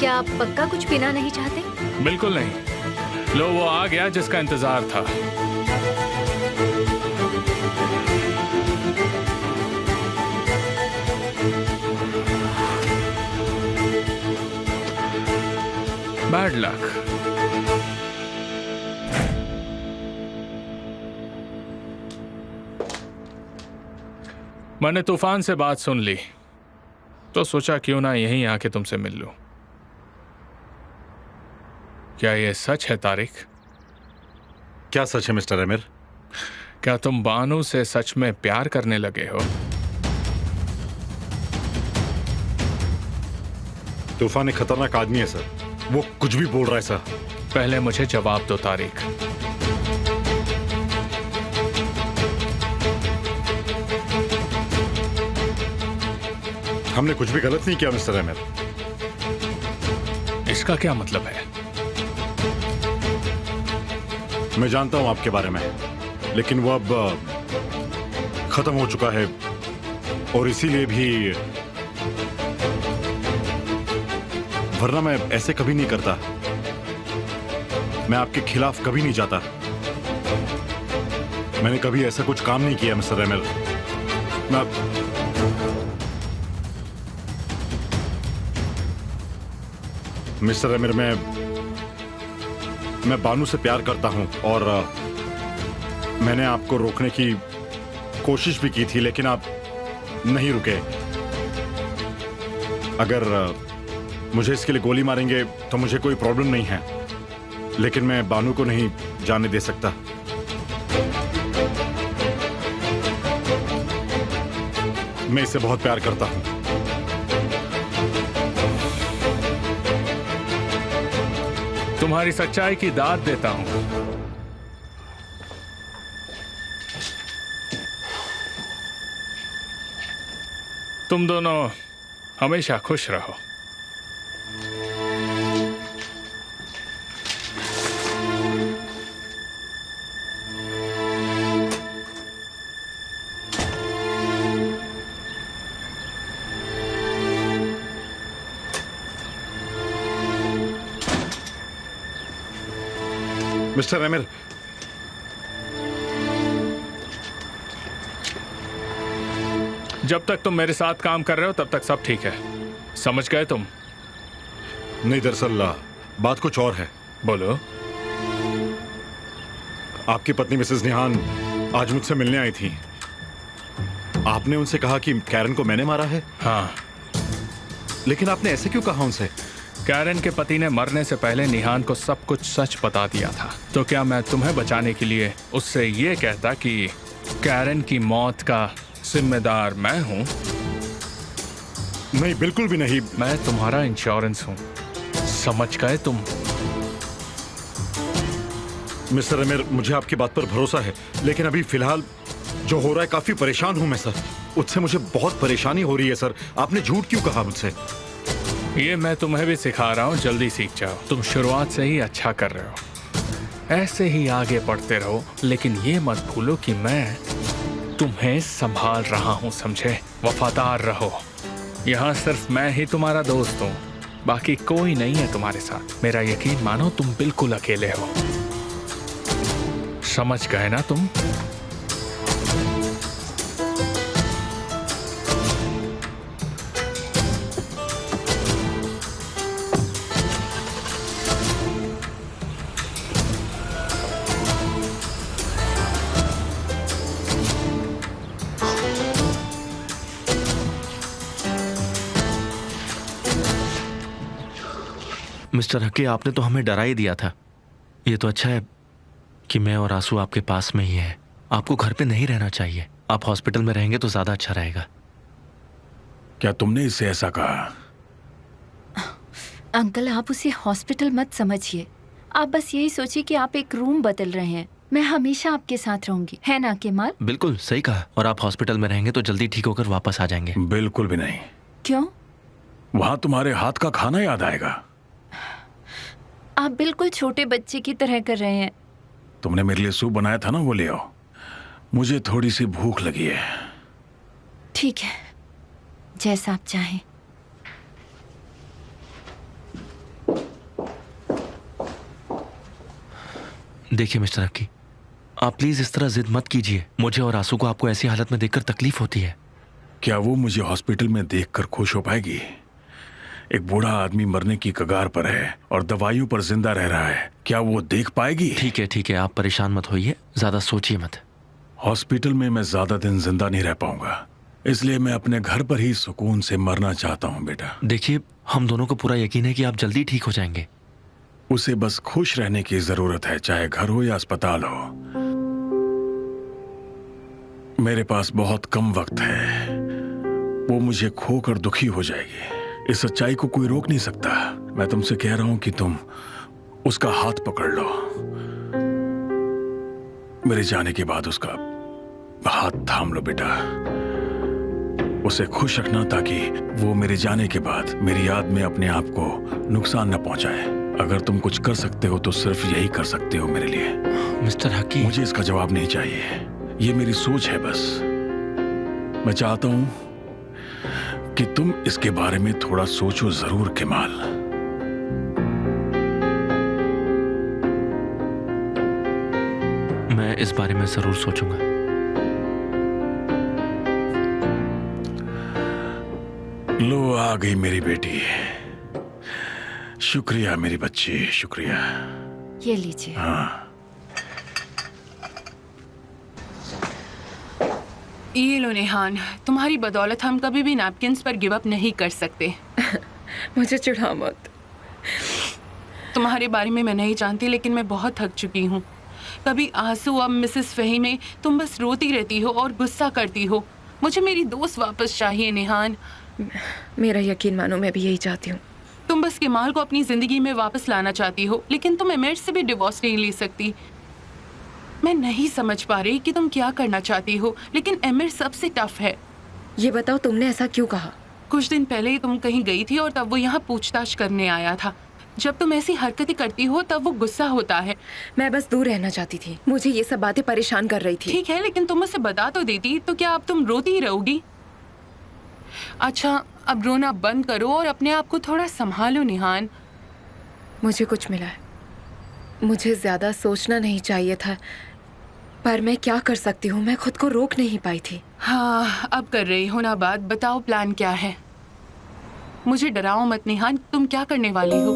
क्या आप पक्का कुछ पीना नहीं चाहते? बिल्कुल नहीं। लो, वो आ गया जिसका इंतजार था। Bad luck. मैंने तूफान से बात सुन ली तो सोचा क्यों ना यहीं आके तुमसे मिल लूं। क्या ये सच है तारिक? क्या सच है मिस्टर अमीर? क्या तुम बानू से सच में प्यार करने लगे हो? तूफान एक खतरनाक आदमी है सर, वो कुछ भी बोल रहा है सर। पहले मुझे जवाब दो तारिक। हमने कुछ भी गलत नहीं किया मिस्टर अमीर। इसका क्या मतलब है? मैं जानता हूं आपके बारे में, लेकिन वो अब खत्म हो चुका है और इसीलिए भी, वरना मैं ऐसे कभी नहीं करता। मैं आपके खिलाफ कभी नहीं जाता। मैंने कभी ऐसा कुछ काम नहीं किया मिस्टर अमीर। मिस्टर अमीर, मैं बानू से प्यार करता हूं और मैंने आपको रोकने की कोशिश भी की थी, लेकिन आप नहीं रुके। अगर मुझे इसके लिए गोली मारेंगे तो मुझे कोई प्रॉब्लम नहीं है, लेकिन मैं बानू को नहीं जाने दे सकता। मैं इसे बहुत प्यार करता हूं। तुम्हारी सच्चाई की दाद देता हूं। तुम दोनों हमेशा खुश रहो। मिस्टर अमीर, जब तक तुम मेरे साथ काम कर रहे हो तब तक सब ठीक है, समझ गए तुम? नहीं, दरअसल बात कुछ और है। बोलो। आपकी पत्नी मिसेस निहान आज मुझसे मिलने आई थी। आपने उनसे कहा कि कैरन को मैंने मारा है। हाँ। लेकिन आपने ऐसे क्यों कहा उनसे? कैरन के पति ने मरने से पहले निहान को सब कुछ सच बता दिया था। तो क्या मैं तुम्हें बचाने के लिए उससे ये कहता कि कैरन की मौत का जिम्मेदार मैं हूं? नहीं, बिल्कुल भी नहीं। मैं तुम्हारा इंश्योरेंस हूं, समझ गए तुम? मिस्टर अमीर, मुझे आपकी बात पर भरोसा है, लेकिन अभी फिलहाल जो हो रहा है, काफी परेशान हूं मैं सर। उससे मुझे बहुत परेशानी हो रही है सर। आपने झूठ क्यों कहा मुझसे? ये मैं तुम्हें भी सिखा रहा हूँ, जल्दी सीख जाओ। तुम शुरुआत से ही अच्छा कर रहे हो, ऐसे ही आगे बढ़ते रहो। लेकिन ये मत भूलो कि मैं तुम्हें संभाल रहा हूँ, समझे? वफादार रहो। यहाँ सिर्फ मैं ही तुम्हारा दोस्त हूँ, बाकी कोई नहीं है तुम्हारे साथ। मेरा यकीन मानो, तुम बिल्कुल अकेले हो। समझ गए ना तुम? मिस्टर हकी, आपने तो हमें डरा ही दिया था। ये तो अच्छा है कि मैं और आंसू आपके पास में ही है। आपको घर पे नहीं रहना चाहिए। आप हॉस्पिटल में रहेंगे तो ज्यादा अच्छा रहेगा। क्या तुमने इससे ऐसा कहा? अंकल, आप उसे हॉस्पिटल मत समझिए। आप बस यही सोचिए कि आप एक रूम बदल रहे हैं। मैं हमेशा आपके साथ रहूंगी, है ना केमाल? बिल्कुल सही कहा। और आप हॉस्पिटल में रहेंगे तो जल्दी ठीक होकर वापस आ जाएंगे। बिल्कुल भी नहीं। क्यों? वहां तुम्हारे हाथ का खाना याद आएगा। आप बिल्कुल छोटे बच्चे की तरह कर रहे हैं। तुमने मेरे लिए सूप बनाया था ना, वो ले आओ। मुझे थोड़ी सी भूख लगी है। ठीक है, जैसा आप चाहें। देखिए मिस्टर हकी, आप प्लीज इस तरह जिद मत कीजिए। मुझे और आंसू को आपको ऐसी हालत में देखकर तकलीफ होती है। क्या वो मुझे हॉस्पिटल में देखकर खुश हो पाएगी? एक बूढ़ा आदमी मरने की कगार पर है और दवाइयों पर जिंदा रह रहा है। क्या वो देख पाएगी? ठीक है, आप परेशान मत होइए, ज्यादा सोचिए मत। हॉस्पिटल में मैं ज्यादा दिन जिंदा नहीं रह पाऊंगा, इसलिए मैं अपने घर पर ही सुकून से मरना चाहता हूँ बेटा। देखिए, हम दोनों को पूरा यकीन है कि आप जल्दी ठीक हो जाएंगे। उसे बस खुश रहने की जरूरत है, चाहे घर हो या अस्पताल हो। मेरे पास बहुत कम वक्त है। वो मुझे खोकर दुखी हो जाएगी। इस सच्चाई को कोई रोक नहीं सकता। मैं तुमसे कह रहा हूं कि तुम उसका हाथ पकड़ लो। मेरे जाने के बाद उसका हाथ थाम लो बेटा। उसे खुश रखना ताकि वो मेरे जाने के बाद मेरी याद में अपने आप को नुकसान न पहुंचाए। अगर तुम कुछ कर सकते हो तो सिर्फ यही कर सकते हो मेरे लिए। मिस्टर हकी, मुझे इसका जवाब नहीं चाहिए। ये मेरी सोच है बस। मैं चाहता हूं कि तुम इसके बारे में थोड़ा सोचो जरूर केमाल। मैं इस बारे में जरूर सोचूंगा। लो आ गई मेरी बेटी। शुक्रिया मेरी बच्ची, शुक्रिया। ये लीजिए। हाँ, ये लो नेहान, तुम्हारी बदौलत हम कभी भी नैपकिन्स पर गिव अप नहीं कर सकते। मुझे चिढ़ा मत। तुम्हारे बारे में मैं नहीं जानती, लेकिन मैं बहुत थक चुकी हूँ। कभी आंसू, अब मिसेस फहीमे, तुम बस रोती रहती हो और गुस्सा करती हो। मुझे मेरी दोस्त वापस चाहिए नेहान। मेरा यकीन मानो, मैं भी यही चाहती हूँ। तुम बस केमाल को अपनी जिंदगी में वापस लाना चाहती हो, लेकिन तुम एमिर से भी डिवोर्स नहीं ले सकती। मैं नहीं समझ पा रही कि तुम क्या करना चाहती हो, लेकिन एमिर सबसे टफ है। ये बताओ, तुमने ऐसा क्यों कहा? कुछ दिन पहले ही तुम कहीं गई थी और तब वो यहाँ पूछताछ करने आया था। जब तुम ऐसी हरकतें करती हो तब वो गुस्सा होता है। मैं बस दूर रहना चाहती थी। मुझे ये सब बातें परेशान कर रही थी। ठीक है, लेकिन तुम मुझसे बता तो देती, तो क्या अब तुम रोती ही रहोगी? अच्छा, अब रोना बंद करो और अपने आप को थोड़ा संभालो निहान। मुझे कुछ मिला है। मुझे ज्यादा सोचना नहीं चाहिए था, पर मैं क्या कर सकती हूँ? मैं खुद को रोक नहीं पाई थी। हाँ, अब कर रही हो ना बात। बताओ प्लान क्या है? मुझे डराओ मत निहान, तुम क्या करने वाली हो?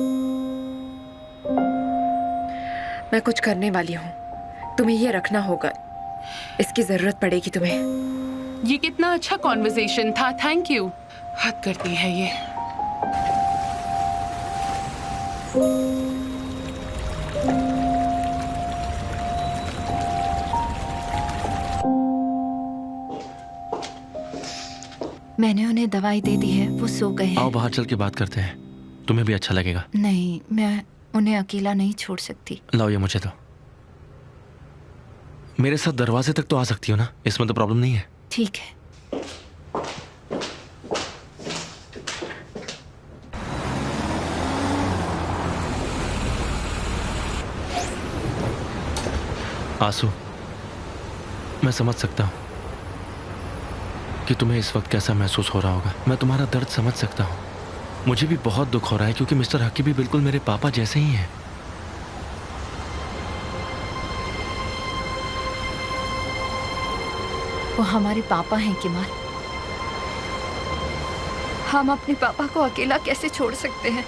मैं कुछ करने वाली हूँ। तुम्हें ये रखना होगा, इसकी जरूरत पड़ेगी तुम्हें। ये कितना अच्छा कॉन्वर्सेशन था, थैंक यू। हद करती है ये। मैंने उन्हें दवाई दे दी है, वो सो गए आओ हैं। बाहर चल के बात करते हैं, तुम्हें भी अच्छा लगेगा। नहीं, मैं उन्हें अकेला नहीं छोड़ सकती। लाओ ये मुझे दो। मेरे साथ दरवाजे तक तो आ सकती हो ना, इसमें तो प्रॉब्लम नहीं है। ठीक है। आंसू, मैं समझ सकता हूँ कि तुम्हें इस वक्त कैसा महसूस हो रहा होगा। मैं तुम्हारा दर्द समझ सकता हूँ। मुझे भी बहुत दुख हो रहा है क्योंकि मिस्टर हकी भी बिल्कुल मेरे पापा जैसे ही हैं। वो हमारे पापा हैं केमाल। हम अपने पापा को अकेला कैसे छोड़ सकते हैं?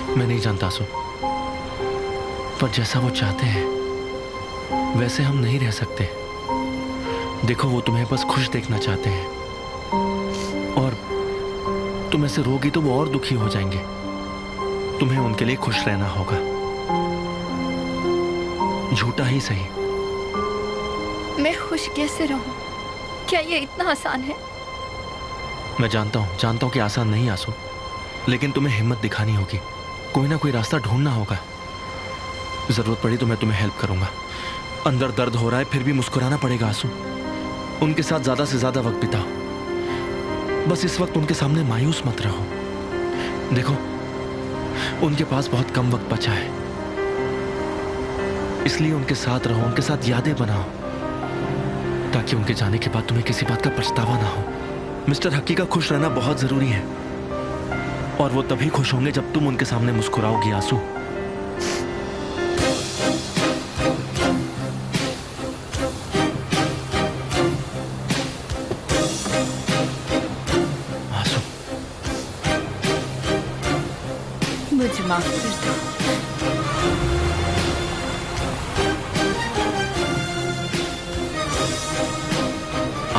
मैं नहीं जानता आंसू, पर जैसा वो चाहते हैं वैसे हम नहीं रह सकते। देखो, वो तुम्हें बस खुश देखना चाहते हैं और तुम ऐसे रोगी तो वो और दुखी हो जाएंगे। तुम्हें उनके लिए खुश रहना होगा, झूठा ही सही। मैं खुश कैसे रहूं? क्या ये इतना आसान है? मैं जानता हूं कि आसान नहीं आंसू, लेकिन तुम्हें हिम्मत दिखानी होगी। कोई ना कोई रास्ता ढूंढना होगा। जरूरत पड़ी तो मैं तुम्हें हेल्प करूंगा। अंदर दर्द हो रहा है फिर भी मुस्कुराना पड़ेगा आंसू। उनके साथ ज्यादा से ज्यादा वक्त बिताओ। बस इस वक्त उनके सामने मायूस मत रहो। देखो, उनके पास बहुत कम वक्त बचा है, इसलिए उनके साथ रहो, उनके साथ यादें बनाओ, ताकि उनके जाने के बाद तुम्हें किसी बात का पछतावा ना हो। मिस्टर हकी का खुश रहना बहुत जरूरी है, और वो तभी खुश होंगे जब तुम उनके सामने मुस्कुराओगी आंसू। आंसू, मुझे माफ कर दो।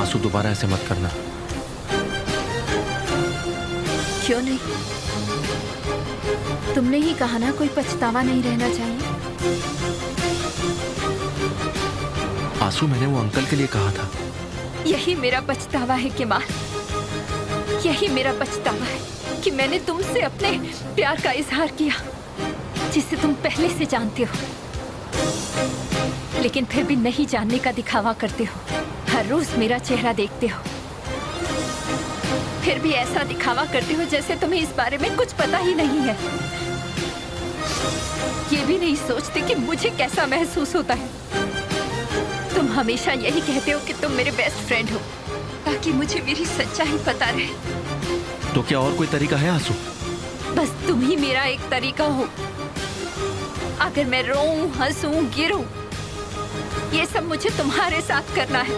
आंसू दोबारा ऐसे मत करना। क्यों नहीं? तुमने ही कहा ना कोई पछतावा नहीं रहना चाहिए। आंसू मैंने वो अंकल के लिए कहा था। यही मेरा पछतावा है केमाल, यही मेरा पछतावा है कि मैंने तुमसे अपने प्यार का इजहार किया जिसे तुम पहले से जानते हो, लेकिन फिर भी नहीं जानने का दिखावा करते हो। हर रोज मेरा चेहरा देखते हो, फिर भी ऐसा दिखावा करते हो जैसे तुम्हें इस बारे में कुछ पता ही नहीं है। ये भी नहीं सोचते कि मुझे कैसा महसूस होता है। तुम हमेशा यही कहते हो कि तुम मेरे बेस्ट फ्रेंड हो ताकि मुझे मेरी सच्चाई पता रहे। तो क्या और कोई तरीका है आंसू? बस तुम ही मेरा एक तरीका हो। अगर मैं रोऊं, हंसूं, गिरूं, ये सब मुझे तुम्हारे साथ करना है।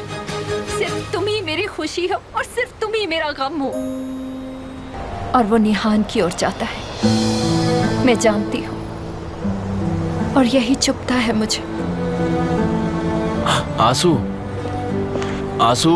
सिर्फ तुम ही मेरी खुशी हो और सिर्फ तुम ही मेरा गम हो। और वो निहान की ओर जाता है, मैं जानती हूँ, और यही चुभता है मुझे। आंसू, आंसू,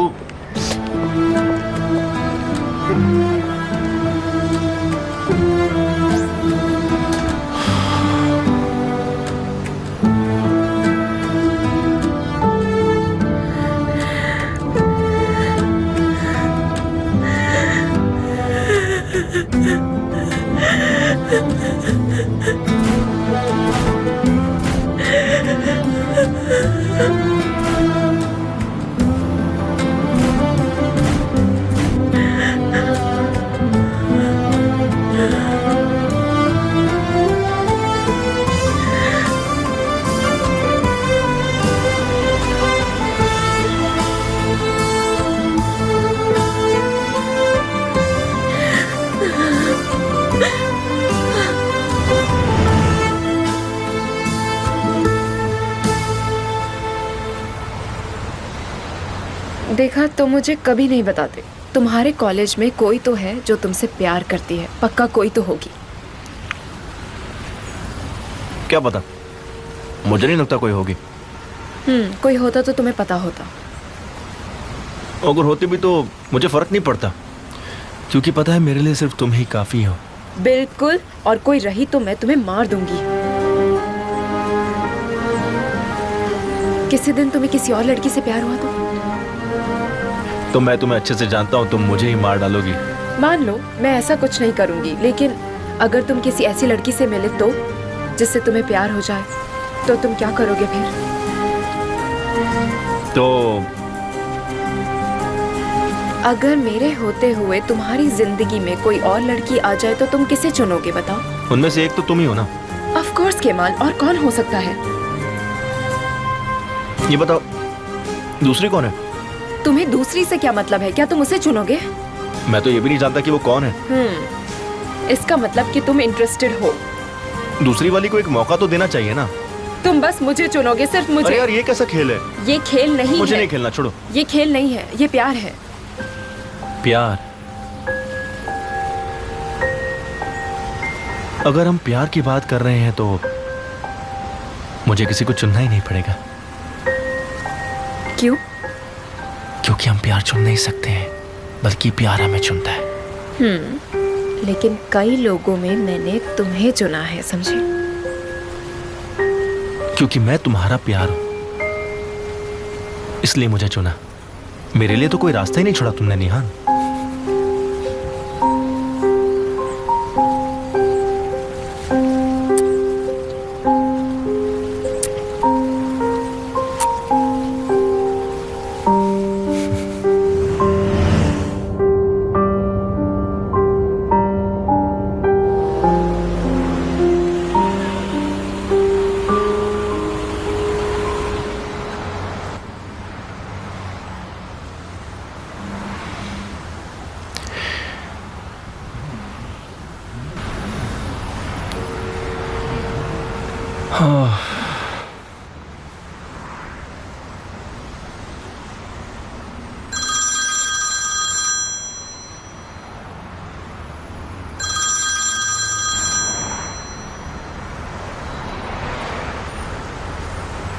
देखा तो मुझे कभी नहीं बताते। तुम्हारे कॉलेज में कोई तो है जो तुमसे प्यार करती है, पक्का कोई तो होगी। क्या पता, मुझे नहीं लगता कोई होगी। कोई होता तो तुम्हें पता होता। अगर होती भी तो मुझे फर्क नहीं पड़ता, क्योंकि पता है मेरे लिए सिर्फ तुम ही काफी हो। बिल्कुल, और कोई रही तो मैं तुम्हें मार दूंगी। किसी दिन तुम्हें किसी और लड़की से प्यार हुआ तो मैं तुम्हें अच्छे से जानता हूँ, तुम मुझे ही मार डालोगी। मान लो मैं ऐसा कुछ नहीं करूंगी, लेकिन अगर तुम किसी ऐसी लड़की से मिले तो जिससे तुम्हें प्यार हो जाए, तो तुम क्या करोगे फिर? तो अगर मेरे होते हुए तुम्हारी जिंदगी में कोई और लड़की आ जाए तो तुम किसे चुनोगे बताओ? उनमें से एक तो तुम ही हो ना। ऑफ कोर्स केमाल, और कौन हो सकता है? ये बताओ दूसरी कौन है? तुम्हें दूसरी से क्या मतलब है? क्या तुम उसे चुनोगे? मैं तो ये भी नहीं जानता कि वो कौन है। इसका मतलब कि तुम इंटरेस्टेड हो। दूसरी वाली को एक मौका तो देना चाहिए ना। तुम बस मुझे चुनोगे, सिर्फ मुझे। अरे यार ये कैसा खेल है? ये खेल नहीं मुझे है। नहीं खेलना, छोड़ो। ये खेल नहीं है, ये प्यार है। प्यार? अगर हम प्यार की बात कर रहे हैं तो मुझे किसी को चुनना ही नहीं पड़ेगा। क्यों? क्योंकि हम प्यार चुन नहीं सकते हैं, बल्कि प्यार हमें चुनता है। लेकिन कई लोगों में मैंने तुम्हें चुना है, समझे? क्योंकि मैं तुम्हारा प्यार हूं, इसलिए मुझे चुना। मेरे लिए तो कोई रास्ता ही नहीं छोड़ा तुमने निहान।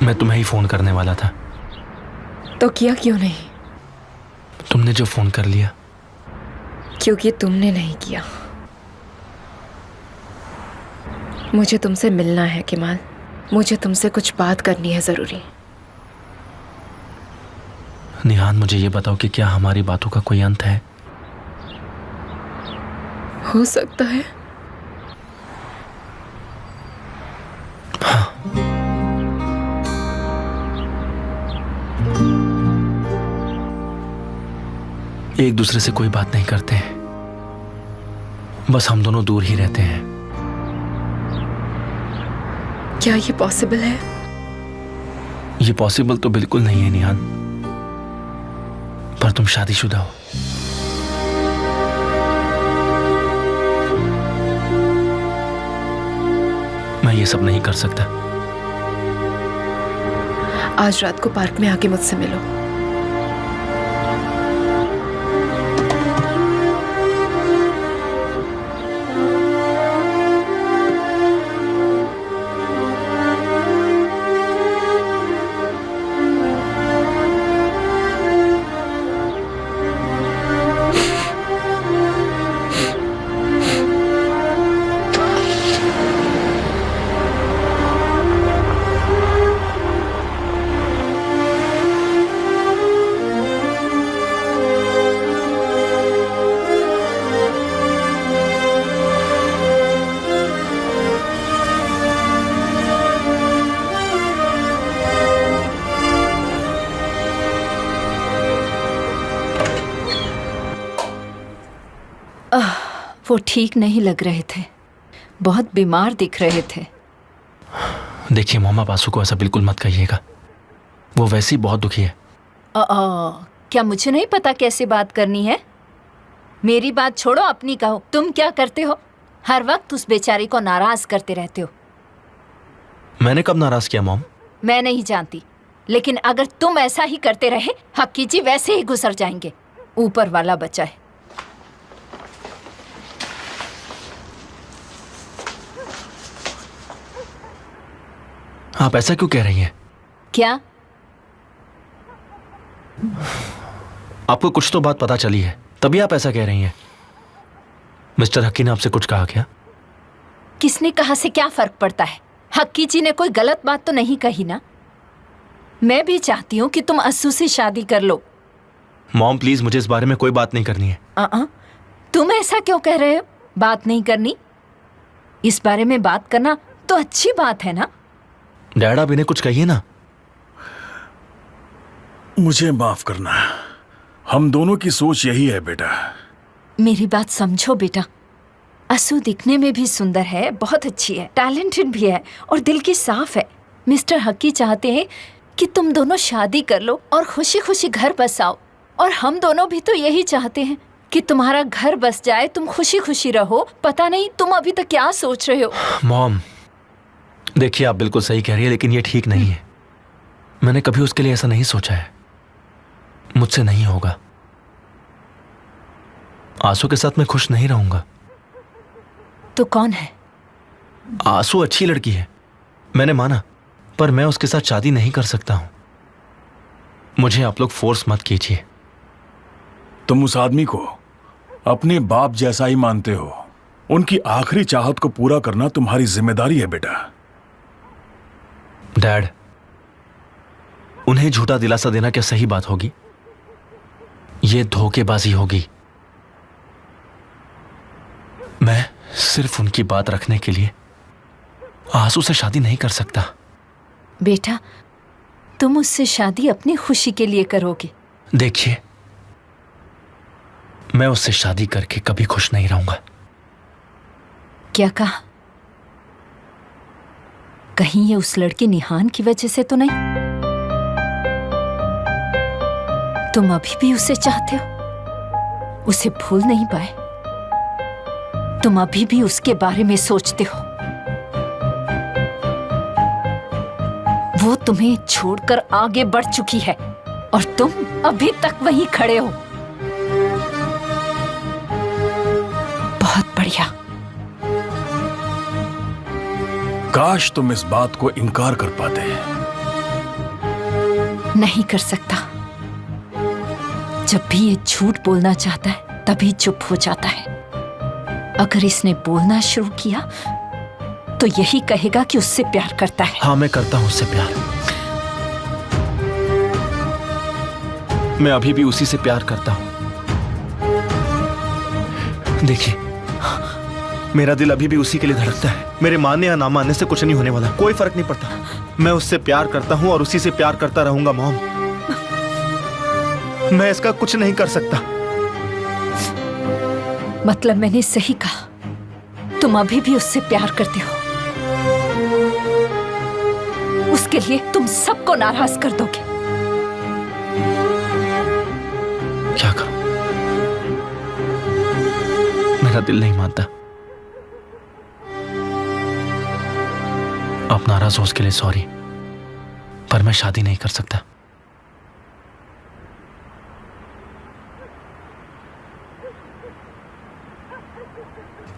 मैं तुम्हें ही फोन करने वाला था। तो किया क्यों नहीं? तुमने जो फोन कर लिया, क्योंकि तुमने नहीं किया। मुझे तुमसे मिलना है केमाल, मुझे तुमसे कुछ बात करनी है ज़रूरी। निहान मुझे ये बताओ कि क्या हमारी बातों का कोई अंत है? हो सकता है। एक दूसरे से कोई बात नहीं करते हैं, बस हम दोनों दूर ही रहते हैं। क्या ये पॉसिबल है? ये पॉसिबल तो बिल्कुल नहीं है निहान, पर तुम शादीशुदा हो। मैं ये सब नहीं कर सकता। आज रात को पार्क में आके मुझसे मिलो। वो ठीक नहीं लग रहे थे, बहुत बीमार दिख रहे थे। देखिए मोमा, बासु को ऐसा बिल्कुल मत कहिएगा, वो वैसे ही बहुत दुखी है। क्या मुझे नहीं पता कैसे बात करनी है? मेरी बात छोड़ो, अपनी कहो। तुम क्या करते हो? हर वक्त उस बेचारी को नाराज करते रहते हो। मैंने कब नाराज किया मॉम? मैं नहीं जानती, लेकिन अगर तुम ऐसा ही करते रहे, हक्की जी वैसे ही गुजर जाएंगे। ऊपर वाला बचाए। आप ऐसा क्यों कह रही हैं? क्या? आपको कुछ तो बात पता चली है, तभी आप ऐसा कह रही हैं। मिस्टर हक्की ने आपसे कुछ कहा क्या? किसने कहा से क्या फर्क पड़ता है? हक्की जी ने कोई गलत बात तो नहीं कही ना? मैं भी चाहती हूँ कि तुम अस्सू से शादी कर लो। मॉम प्लीज, मुझे इस बारे में कोई बात नहीं करनी है। तुम ऐसा क्यों कह रहे हो? बात नहीं करनी? इस बारे में बात करना तो अच्छी बात है ना? डैड, आप इन्हें कुछ कहिए ना। मुझे माफ करना, हम दोनों की सोच यही है बेटा। मेरी बात समझो बेटा, असू दिखने में भी सुंदर है, बहुत अच्छी है, टैलेंटेड भी है और दिल की साफ है। मिस्टर हक्की चाहते हैं कि तुम दोनों शादी कर लो और खुशी खुशी घर बसाओ, और हम दोनों भी तो यही चाहते हैं कि तुम्हारा घर बस जाए, तुम खुशी खुशी रहो। पता नहीं तुम अभी तक क्या सोच रहे हो। मॉम देखिए, आप बिल्कुल सही कह रही है, लेकिन ये ठीक नहीं है। मैंने कभी उसके लिए ऐसा नहीं सोचा है, मुझसे नहीं होगा। आंसू के साथ मैं खुश नहीं रहूंगा। तो कौन है? आंसू अच्छी लड़की है, मैंने माना, पर मैं उसके साथ शादी नहीं कर सकता हूं। मुझे आप लोग फोर्स मत कीजिए। तुम उस आदमी को अपने बाप जैसा ही मानते हो। उनकी आखिरी चाहत को पूरा करना तुम्हारी जिम्मेदारी है बेटा। डैड, उन्हें झूठा दिलासा देना क्या सही बात होगी? यह धोखेबाजी होगी। मैं सिर्फ उनकी बात रखने के लिए आंसू से शादी नहीं कर सकता। बेटा, तुम उससे शादी अपनी खुशी के लिए करोगे। देखिए, मैं उससे शादी करके कभी खुश नहीं रहूंगा। क्या कहा? कहीं ये उस लड़की निहान की वजह से तो नहीं? तुम अभी भी उसे चाहते हो, उसे भूल नहीं पाए। तुम अभी भी उसके बारे में सोचते हो। वो तुम्हें छोड़कर आगे बढ़ चुकी है और तुम अभी तक वहीं खड़े हो। बहुत बढ़िया। काश तुम इस बात को इनकार कर पाते। नहीं कर सकता। जब भी ये झूठ बोलना चाहता है तभी चुप हो जाता है। अगर इसने बोलना शुरू किया तो यही कहेगा कि उससे प्यार करता है। हाँ, मैं करता हूँ उससे प्यार। मैं अभी भी उसी से प्यार करता हूँ। देखिए, मेरा दिल अभी भी उसी के लिए धड़कता है। मेरे मानने या ना मानने से कुछ नहीं होने वाला, कोई फर्क नहीं पड़ता। मैं उससे प्यार करता हूँ और उसी से प्यार करता रहूंगा मॉम। मैं इसका कुछ नहीं कर सकता। मतलब मैंने सही कहा, तुम अभी भी उससे प्यार करते हो। उसके लिए तुम सबको नाराज कर दोगे। क्या करूं? मेरा दिल नहीं मानता। आप नाराज हो उसके लिए सॉरी, पर मैं शादी नहीं कर सकता।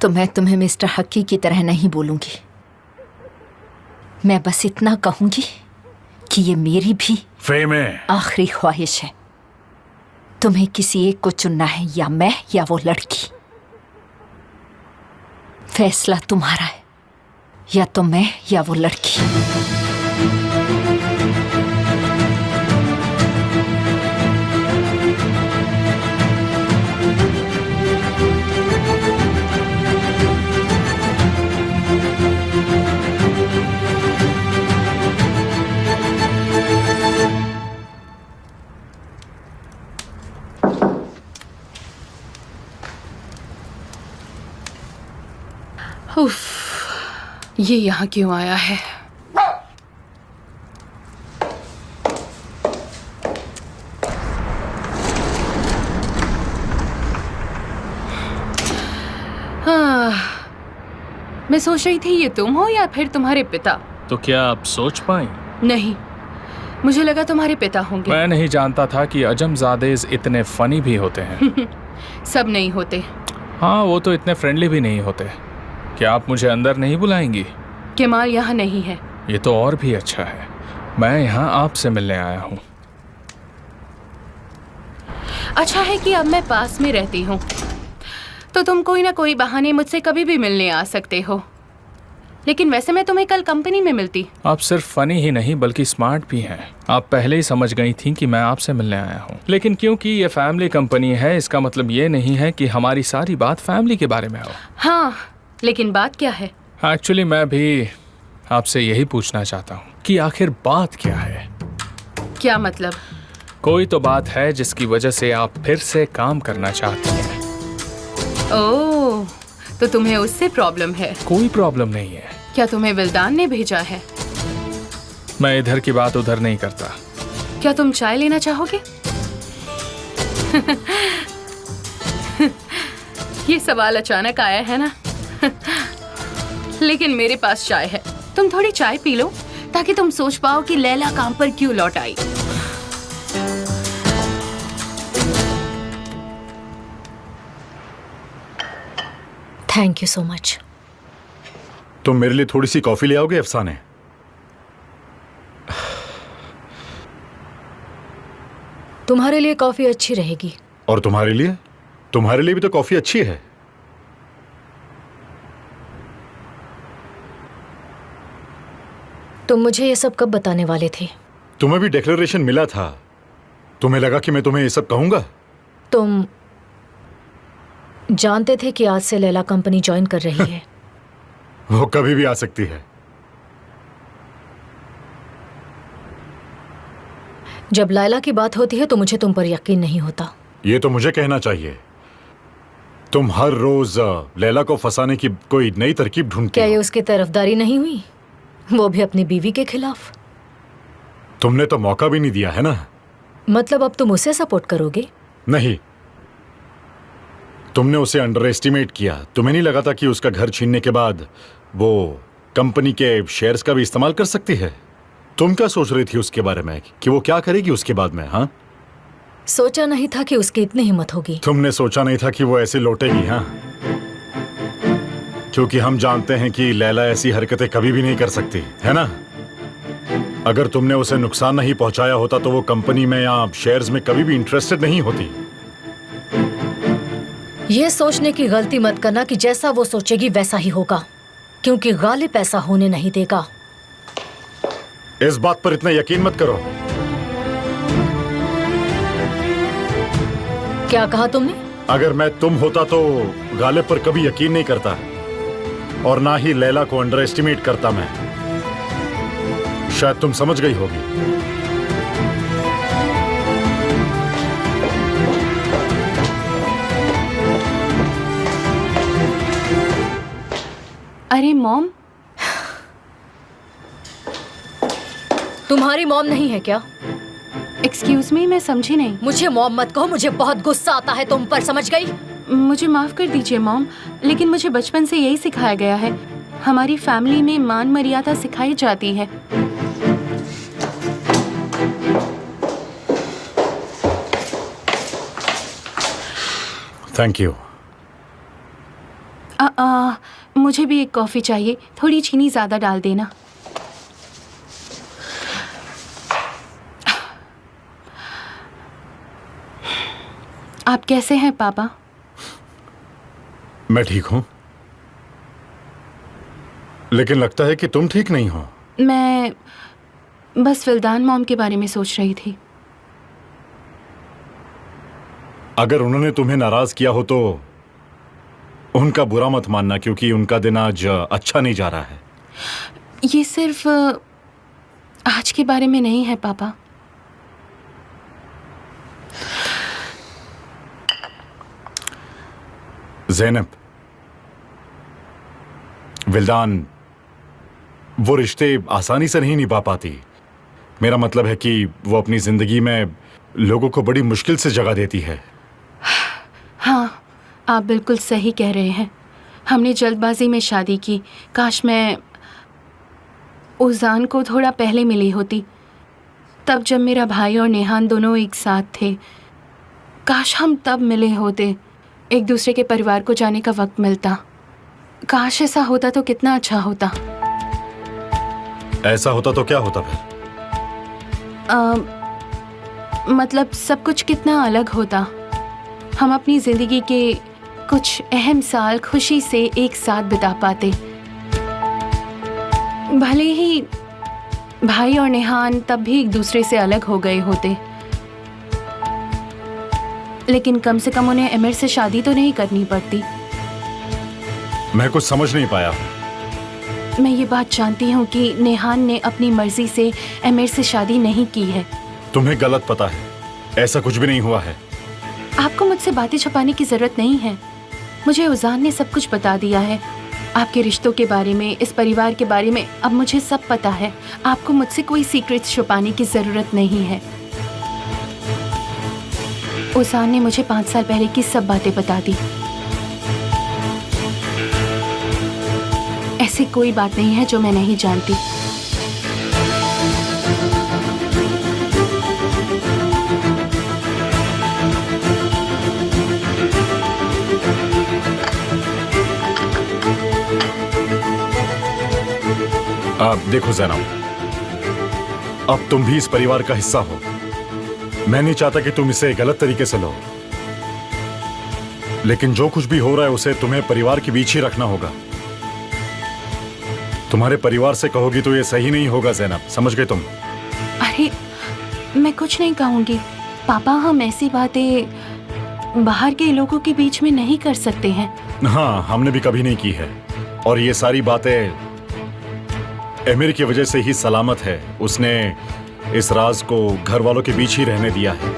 तो मैं तुम्हें मिस्टर हक्की की तरह नहीं बोलूंगी। मैं बस इतना कहूंगी कि ये मेरी भी फेमे, आखिरी ख्वाहिश है। तुम्हें किसी एक को चुनना है, या मैं या वो लड़की। फैसला तुम्हारा है, या तो मैं या वो लड़की। उफ, ये यहाँ क्यों आया है? मैं सोच रही थी ये तुम हो या फिर तुम्हारे पिता। तो क्या आप सोच पाए? नहीं, मुझे लगा तुम्हारे पिता होंगे। मैं नहीं जानता था कि अजमजादेज इतने फनी भी होते हैं। सब नहीं होते। हाँ, वो तो इतने फ्रेंडली भी नहीं होते। क्या आप मुझे अंदर नहीं बुलाएंगी? केमाल यहाँ नहीं है। ये तो और भी अच्छा है। मैं यहाँ आपसे मिलने आया हूँ। अच्छा है कि अब मैं पास में रहती हूँ, तो तुम कोई ना कोई बहाने मुझसे कभी भी मिलने आ सकते हो। लेकिन वैसे मैं तुम्हें कल कंपनी में मिलती। आप सिर्फ फनी ही नहीं बल्कि स्मार्ट भी हैं। आप पहले ही समझ गई थी कि मैं आपसे मिलने आया हूँ। लेकिन क्योंकि ये फैमिली कंपनी है, इसका मतलब ये नहीं है कि हमारी सारी बात फैमिली के बारे में हो। हाँ, लेकिन बात क्या है? एक्चुअली मैं भी आपसे यही पूछना चाहता हूँ कि आखिर बात क्या है। क्या मतलब? कोई तो बात है जिसकी वजह से आप फिर से काम करना चाहती हैं। ओह, तो तुम्हें उससे प्रॉब्लम है? कोई प्रॉब्लम नहीं है। क्या तुम्हें विल्दान ने भेजा है? मैं इधर की बात उधर नहीं करता। क्या तुम चाय लेना चाहोगे? ये सवाल अचानक आया है ना? लेकिन मेरे पास चाय है। तुम थोड़ी चाय पी लो ताकि तुम सोच पाओ कि लैला काम पर क्यों लौट आई। Thank you so much. तुम मेरे लिए थोड़ी सी कॉफी ले आओगे अफसाने? तुम्हारे लिए कॉफी अच्छी रहेगी। और तुम्हारे लिए? तुम्हारे लिए भी तो कॉफी अच्छी है। तुम मुझे ये सब कब बताने वाले थे? तुम्हें भी डिक्लेरेशन मिला था। तुम्हें लगा कि मैं तुम्हें ये सब कहूंगा? तुम जानते थे कि आज से लैला कंपनी ज्वाइन कर रही है। वो कभी भी आ सकती है। जब लैला की बात होती है तो मुझे तुम पर यकीन नहीं होता। ये तो मुझे कहना चाहिए। तुम हर रोज लैला को फंसाने की कोई नई तरकीब ढूंढती क्या हो। ये उसकी तरफदारी नहीं हुई? वो भी अपनी बीवी के खिलाफ। तुमने तो मौका भी नहीं दिया है ना। मतलब अब तुम उसे सपोर्ट करोगे? नहीं, तुमने उसे अंडर एस्टिमेट किया। तुम्हें नहीं लगा था कि उसका घर छीनने के बाद वो कंपनी के शेयर्स का भी इस्तेमाल कर सकती है? तुम क्या सोच रही थी उसके बारे में कि वो क्या करेगी उसके बाद में? हाँ, सोचा नहीं था कि उसकी इतनी हिम्मत होगी। तुमने सोचा नहीं था कि वो ऐसे लौटेगी। हाँ, क्योंकि हम जानते हैं कि लैला ऐसी हरकतें कभी भी नहीं कर सकती है ना। अगर तुमने उसे नुकसान नहीं पहुंचाया होता तो वो कंपनी में या शेयर्स में कभी भी इंटरेस्टेड नहीं होती। ये सोचने की गलती मत करना कि जैसा वो सोचेगी वैसा ही होगा, क्योंकि गालिब ऐसा होने नहीं देगा। इस बात पर इतना यकीन मत करो। क्या कहा तुमने? अगर मैं तुम होता तो गालिब पर कभी यकीन नहीं करता, और ना ही लैला को अंडर एस्टिमेट करता मैं। शायद तुम समझ गई होगी। अरे मॉम, तुम्हारी मॉम नहीं है क्या? एक्सक्यूज मी, मैं समझी नहीं। मुझे मॉम मत कहो, मुझे बहुत गुस्सा आता है तुम पर, समझ गई? मुझे माफ कर दीजिए मॉम, लेकिन मुझे बचपन से यही सिखाया गया है। हमारी फैमिली में मान मर्यादा सिखाई जाती है। Thank you. मुझे भी एक कॉफी चाहिए, थोड़ी चीनी ज्यादा डाल देना। आप कैसे हैं पापा? मैं ठीक हूं, लेकिन लगता है कि तुम ठीक नहीं हो। मैं बस फिलदान मॉम के बारे में सोच रही थी। अगर उन्होंने तुम्हें नाराज किया हो तो उनका बुरा मत मानना, क्योंकि उनका दिन आज अच्छा नहीं जा रहा है। ये सिर्फ आज के बारे में नहीं है पापा। ज़ैनब, विल्दान वो रिश्ते आसानी से नहीं निभा पाती। मेरा मतलब है कि वो अपनी जिंदगी में लोगों को बड़ी मुश्किल से जगह देती है। हाँ, आप बिल्कुल सही कह रहे हैं। हमने जल्दबाजी में शादी की। काश मैं उजान को थोड़ा पहले मिली होती, तब जब मेरा भाई और नेहान दोनों एक साथ थे। काश हम तब मिले होते, एक दूसरे के परिवार को जाने का वक्त मिलता। काश ऐसा होता तो कितना अच्छा होता। ऐसा होता तो क्या होता फिर? मतलब सब कुछ कितना अलग होता। हम अपनी जिंदगी के कुछ अहम साल खुशी से एक साथ बिता पाते। भले ही भाई और नेहान तब भी एक दूसरे से अलग हो गए होते, लेकिन कम से कम उन्हें अमीर से शादी तो नहीं करनी पड़ती। मैं कुछ समझ नहीं पाया। मैं ये बात जानती हूँ कि नेहान ने अपनी मर्जी से अमीर से शादी नहीं की है। तुम्हें गलत पता है, ऐसा कुछ भी नहीं हुआ है। आपको मुझसे बातें छुपाने की जरूरत नहीं है। मुझे उजान ने सब कुछ बता दिया है, आपके रिश्तों के बारे में, इस परिवार के बारे में। अब मुझे सब पता है। आपको मुझसे कोई सीक्रेट्स छुपाने की जरूरत नहीं है। उजान ने मुझे 5 साल पहले की सब बातें बता दी। ऐसी कोई बात नहीं है जो मैं नहीं जानती। आप देखो ज़ैनब, अब तुम भी इस परिवार का हिस्सा हो। मैं नहीं चाहता कि तुम इसे गलत तरीके से लो, लेकिन जो कुछ भी हो रहा है उसे तुम्हें परिवार के बीच ही रखना होगा। तुम्हारे परिवार से कहोगी तो ये सही नहीं होगा ज़ैनब, समझ गए तुम? अरे मैं कुछ नहीं कहूंगी पापा। हम ऐसी बातें बाहर के लोगों के बीच में नहीं कर सकते हैं। हाँ, हमने भी कभी नहीं की है, और ये सारी बातें एमिर की वजह से ही सलामत है। उसने इस राज को घर वालों के बीच ही रहने दिया है।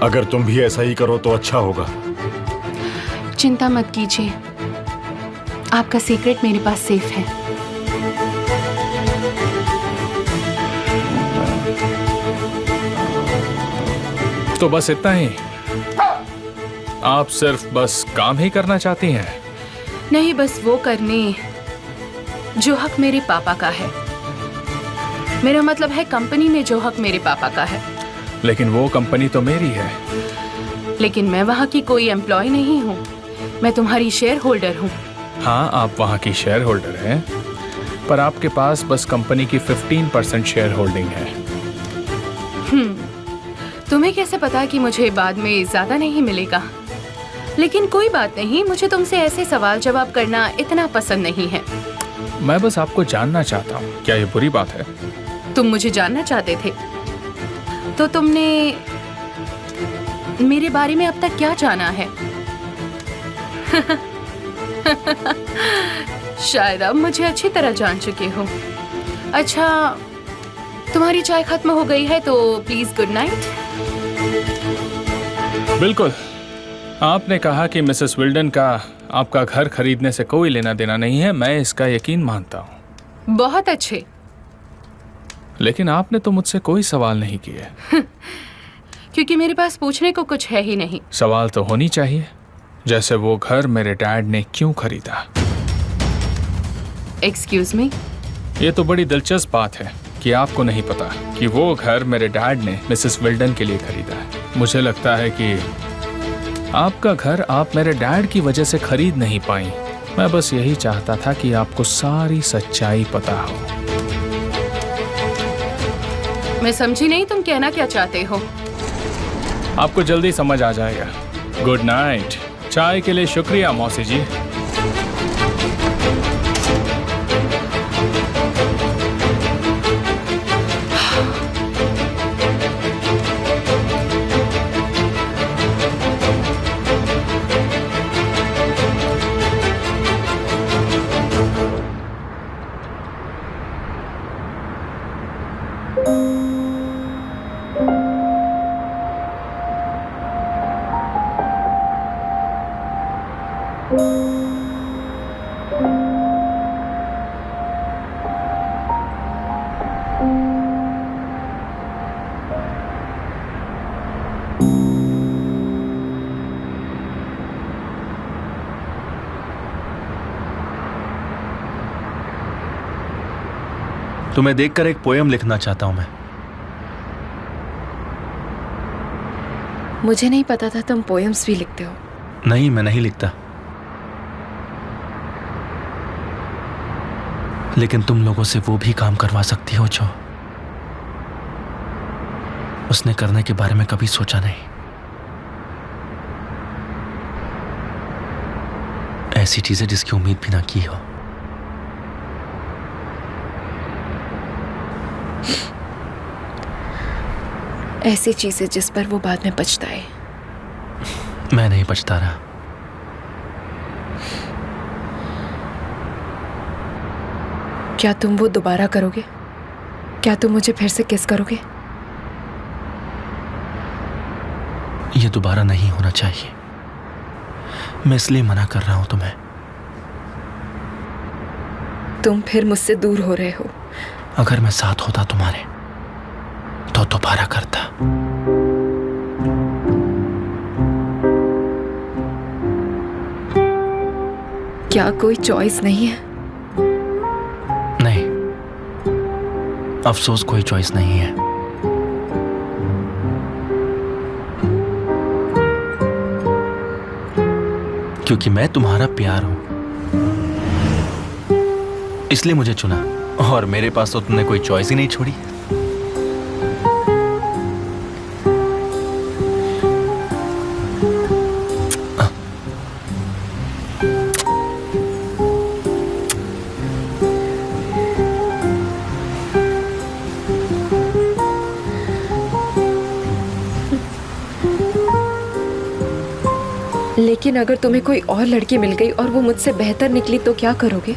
अगर तुम भी ऐसा ही करो तो अच्छा होगा। चिंता मत कीजिए, आपका सीक्रेट मेरे पास सेफ है। तो बस इतना ही? आप सिर्फ बस काम ही करना चाहती हैं? नहीं, बस वो करने जो हक मेरे पापा का है। मेरा मतलब है कंपनी में जो हक मेरे पापा का है। लेकिन वो कंपनी तो मेरी है। लेकिन मैं वहाँ की कोई एम्प्लॉय नहीं हूँ, मैं तुम्हारी शेयर होल्डर हूँ। हाँ, आप वहाँ की शेयर होल्डर हैं, पर आपके पास बस कंपनी की 15% शेयर होल्डिंग है। तुम्हें कैसे पता कि मुझे बाद में ज्यादा नहीं मिलेगा? लेकिन कोई बात नहीं, मुझे तुमसे ऐसे सवाल जवाब करना इतना पसंद नहीं है। मैं बस आपको जानना चाहता हूँ, क्या ये बुरी बात है? तुम मुझे जानना चाहते थे, तो तुमने मेरे बारे में अब तक क्या जाना है? शायद अब मुझे अच्छी तरह जान चुके हो। अच्छा, तुम्हारी चाय खत्म हो गई है तो प्लीज गुड नाइट। बिल्कुल। आपने कहा कि मिसेस विल्डन का आपका घर खरीदने से कोई लेना देना नहीं है, मैं इसका यकीन मानता हूँ। बहुत अच्छे। लेकिन आपने तो मुझसे कोई सवाल नहीं किए। क्योंकि मेरे पास पूछने को कुछ है ही नहीं। सवाल तो होनी चाहिए, जैसे वो घर मेरे डैड ने क्यों खरीदा। Excuse me? ये तो बड़ी दिलचस्प बात है कि आपको नहीं पता कि वो घर मेरे डैड ने मिसेस विल्डन के लिए खरीदा है। मुझे लगता है कि आपका घर आप मेरे डैड की वजह से खरीद नहीं पाई। मैं बस यही चाहता था कि आपको सारी सच्चाई पता हो। मैं समझी नहीं, तुम कहना क्या चाहते हो? आपको जल्दी समझ आ जाएगा। Good night. चाय के लिए शुक्रिया मौसी जी। तुम्हें देखकर एक पोयम लिखना चाहता हूं मैं। मुझे नहीं पता था तुम पोएम्स भी लिखते हो। नहीं, मैं नहीं लिखता, लेकिन तुम लोगों से वो भी काम करवा सकती हो जो उसने करने के बारे में कभी सोचा नहीं। ऐसी चीजें जिसकी उम्मीद भी ना की हो। ऐसी चीजें जिस पर वो बाद में पछताए। मैं नहीं पछता रहा। क्या तुम वो दोबारा करोगे? क्या तुम मुझे फिर से किस करोगे? ये दोबारा नहीं होना चाहिए। मैं इसलिए मना कर रहा हूं तुम्हें। तुम फिर मुझसे दूर हो रहे हो। अगर मैं साथ होता तुम्हारे तो दोबारा करता। क्या कोई चॉइस नहीं है? नहीं, अफसोस कोई चॉइस नहीं है। क्योंकि मैं तुम्हारा प्यार हूं, इसलिए मुझे चुना, और मेरे पास तो तुमने कोई चॉइस ही नहीं छोड़ी। लेकिन अगर तुम्हें कोई और लड़की मिल गई और वो मुझसे बेहतर निकली तो क्या करोगे?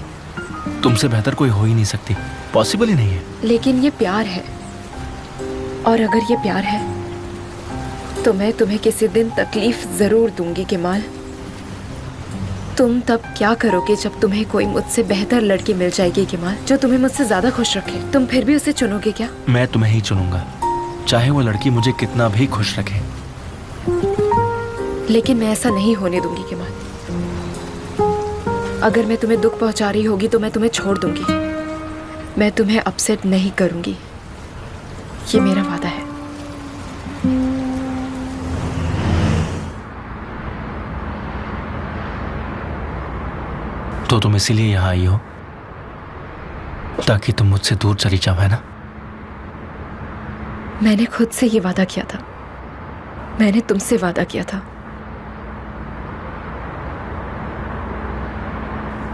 तुमसे बेहतर कोई हो ही नहीं सकती, पॉसिबल ही नहीं है। लेकिन ये प्यार है, और अगर ये प्यार है तो मैं तुम्हें किसी दिन तकलीफ जरूर दूंगी केमाल। तुम तब क्या करोगे जब तुम्हें कोई मुझसे बेहतर लड़की मिल जाएगी केमाल, जो तुम्हें मुझसे ज्यादा खुश रखे? तुम फिर भी उसे चुनोगे क्या? मैं तुम्हें ही चुनूंगा, चाहे वो लड़की मुझे कितना भी खुश रखे। लेकिन मैं ऐसा नहीं होने दूंगी केमाल। अगर मैं तुम्हें दुख पहुंचा रही होगी तो मैं तुम्हें छोड़ दूंगी। मैं तुम्हें अपसेट नहीं करूंगी, ये मेरा वादा है। तो तुम इसीलिए यहाँ आई हो? ताकि तुम मुझसे दूर चली जाओ, है ना? मैंने खुद से ये वादा किया था, मैंने तुमसे वादा किया था।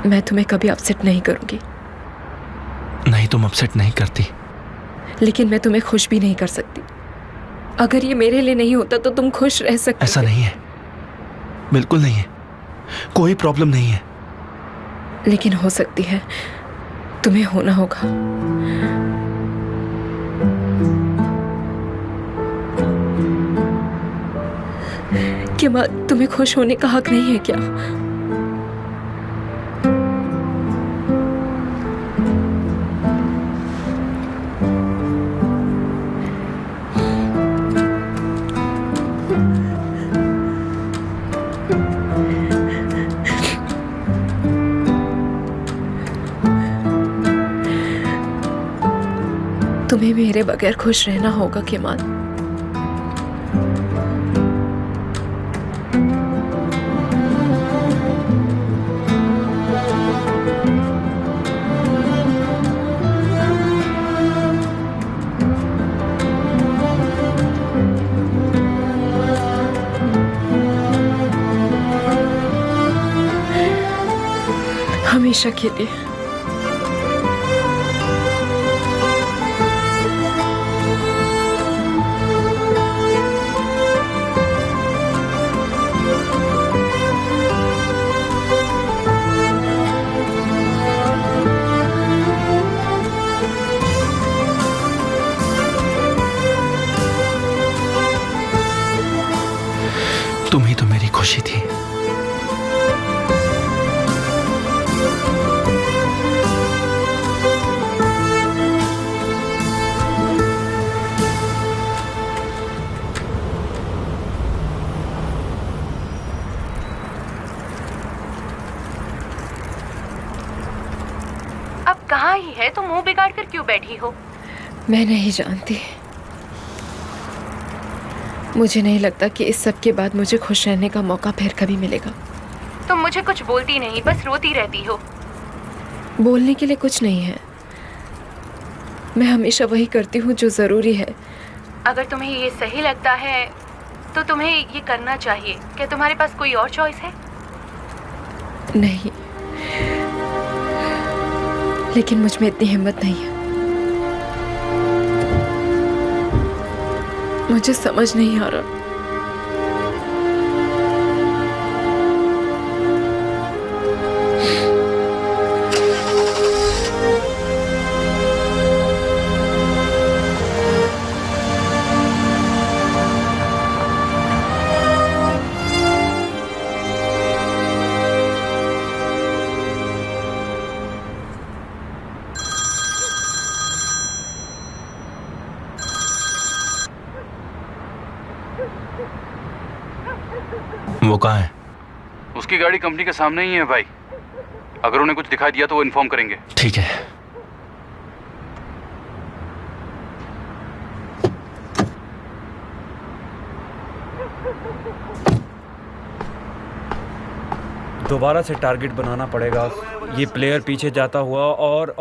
मैं तुम्हें कभी अपसेट नहीं करूंगी। नहीं, तुम अपसेट नहीं करती। लेकिन मैं तुम्हें खुश भी नहीं कर सकती। अगर ये मेरे लिए नहीं होता तो तुम खुश रह सकते। ऐसा नहीं है, बिल्कुल नहीं है, कोई प्रॉब्लम नहीं है। लेकिन हो सकती है, तुम्हें होना होगा। क्या तुम्हें खुश होने का हक नहीं है क्या? तुम्हें मेरे बगैर खुश रहना होगा केमाल। हमेशा के लिए। तुम ही तो मेरी खुशी थी। अब कहाँ ही है तो मुंह बिगाड़ कर क्यों बैठी हो? मैं नहीं जानती। मुझे नहीं लगता कि इस सब के बाद मुझे खुश रहने का मौका फिर कभी मिलेगा। तुम मुझे कुछ बोलती नहीं, बस रोती रहती हो। बोलने के लिए कुछ नहीं है। मैं हमेशा वही करती हूँ जो ज़रूरी है। अगर तुम्हें ये सही लगता है तो तुम्हें ये करना चाहिए। क्या तुम्हारे पास कोई और चॉइस है? नहीं, लेकिन मुझ में इतनी हिम्मत नहीं है। मुझे समझ नहीं आ रहा। वो कहाँ है? उसकी गाड़ी कंपनी के सामने ही है भाई। अगर उन्हें कुछ दिखाई दिया तो वो इन्फॉर्म करेंगे। ठीक है। दोबारा से टारगेट बनाना पड़ेगा। ये प्लेयर पीछे जाता हुआ और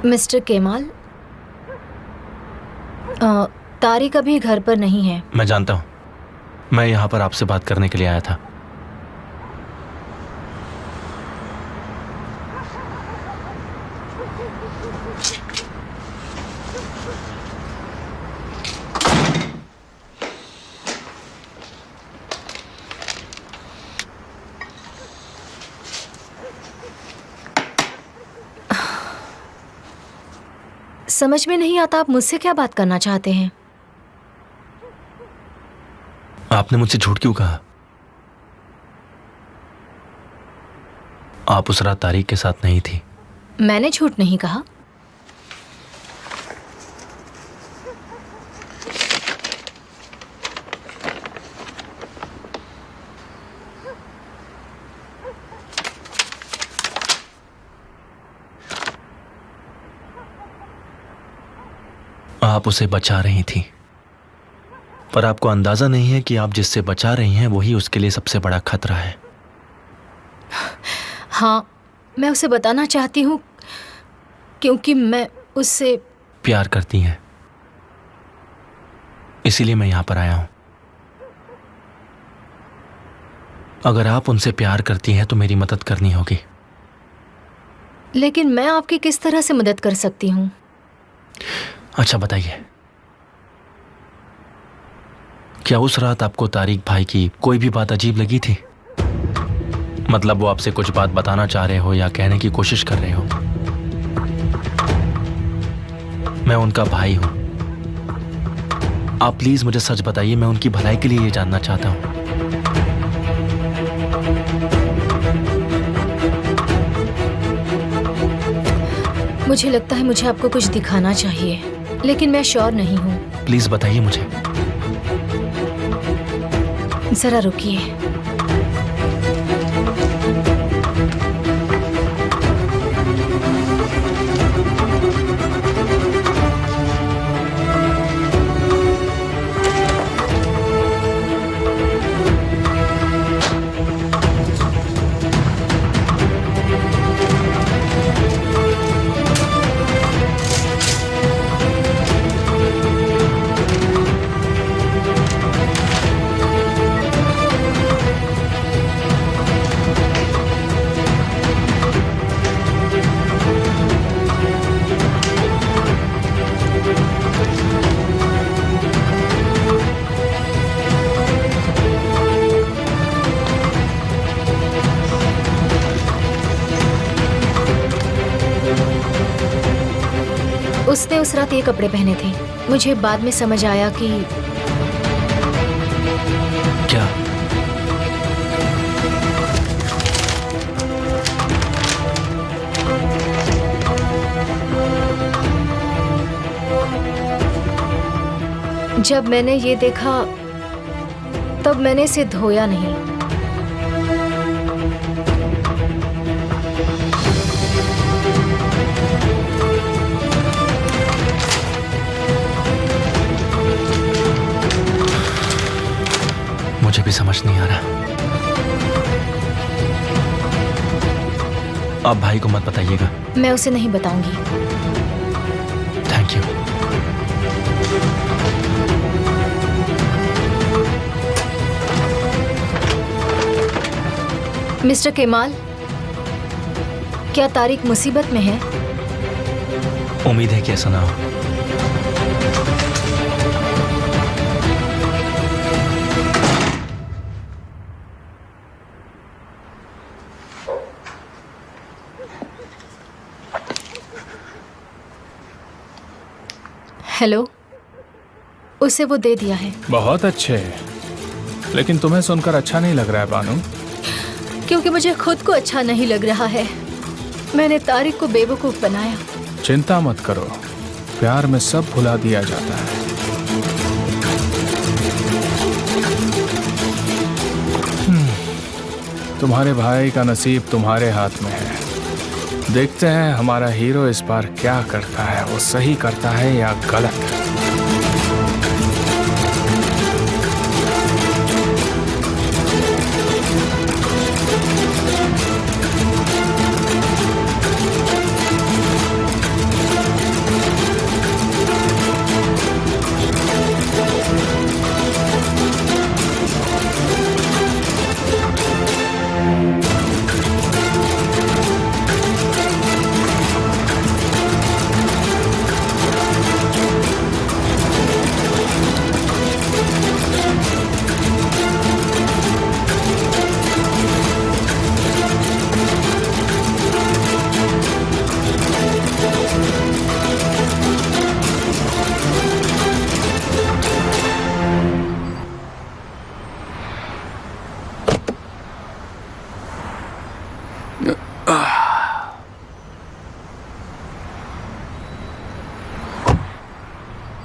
मिस्टर केमाल, तारिक अभी घर पर नहीं है। मैं जानता हूँ, मैं यहाँ पर आपसे बात करने के लिए आया था। समझ में नहीं आता आप मुझसे क्या बात करना चाहते हैं। आपने मुझसे झूठ क्यों कहा? आप उस रात तारिक के साथ नहीं थी। मैंने झूठ नहीं कहा। आप उसे बचा रही थी, पर आपको अंदाजा नहीं है कि आप जिससे बचा रही हैं वही उसके लिए सबसे बड़ा खतरा है। हाँ, मैं उसे बताना चाहती हूँ क्योंकि मैं उससे प्यार करती हैं, इसीलिए मैं यहां पर आया हूं। अगर आप उनसे प्यार करती हैं तो मेरी मदद करनी होगी। लेकिन मैं आपकी किस तरह से मदद कर सकती हूँ? अच्छा बताइए, क्या उस रात आपको तारिक भाई की कोई भी बात अजीब लगी थी? मतलब वो आपसे कुछ बात बताना चाह रहे हो या कहने की कोशिश कर रहे हो? मैं उनका भाई हूं, आप प्लीज मुझे सच बताइए, मैं उनकी भलाई के लिए ये जानना चाहता हूं। मुझे लगता है मुझे आपको कुछ दिखाना चाहिए, लेकिन मैं श्योर नहीं हूँ। प्लीज बताइए मुझे। जरा रुकिए। उसने उस रात ये कपड़े पहने थे। मुझे बाद में समझ आया कि क्या? जब मैंने ये देखा तब मैंने इसे धोया नहीं। मुझे भी समझ नहीं आ रहा। आप भाई को मत बताइएगा। मैं उसे नहीं बताऊंगी। Thank you. मिस्टर केमाल, क्या तारिक मुसीबत में है? उम्मीद है कि ऐसा ना हो। हेलो, उसे वो दे दिया है। बहुत अच्छे, लेकिन तुम्हें सुनकर अच्छा नहीं लग रहा है बानू? क्योंकि मुझे खुद को अच्छा नहीं लग रहा है। मैंने तारिक को बेवकूफ बनाया। चिंता मत करो, प्यार में सब भुला दिया जाता है। तुम्हारे भाई का नसीब तुम्हारे हाथ में है। देखते हैं हमारा हीरो इस बार क्या करता है, वो सही करता है या गलत।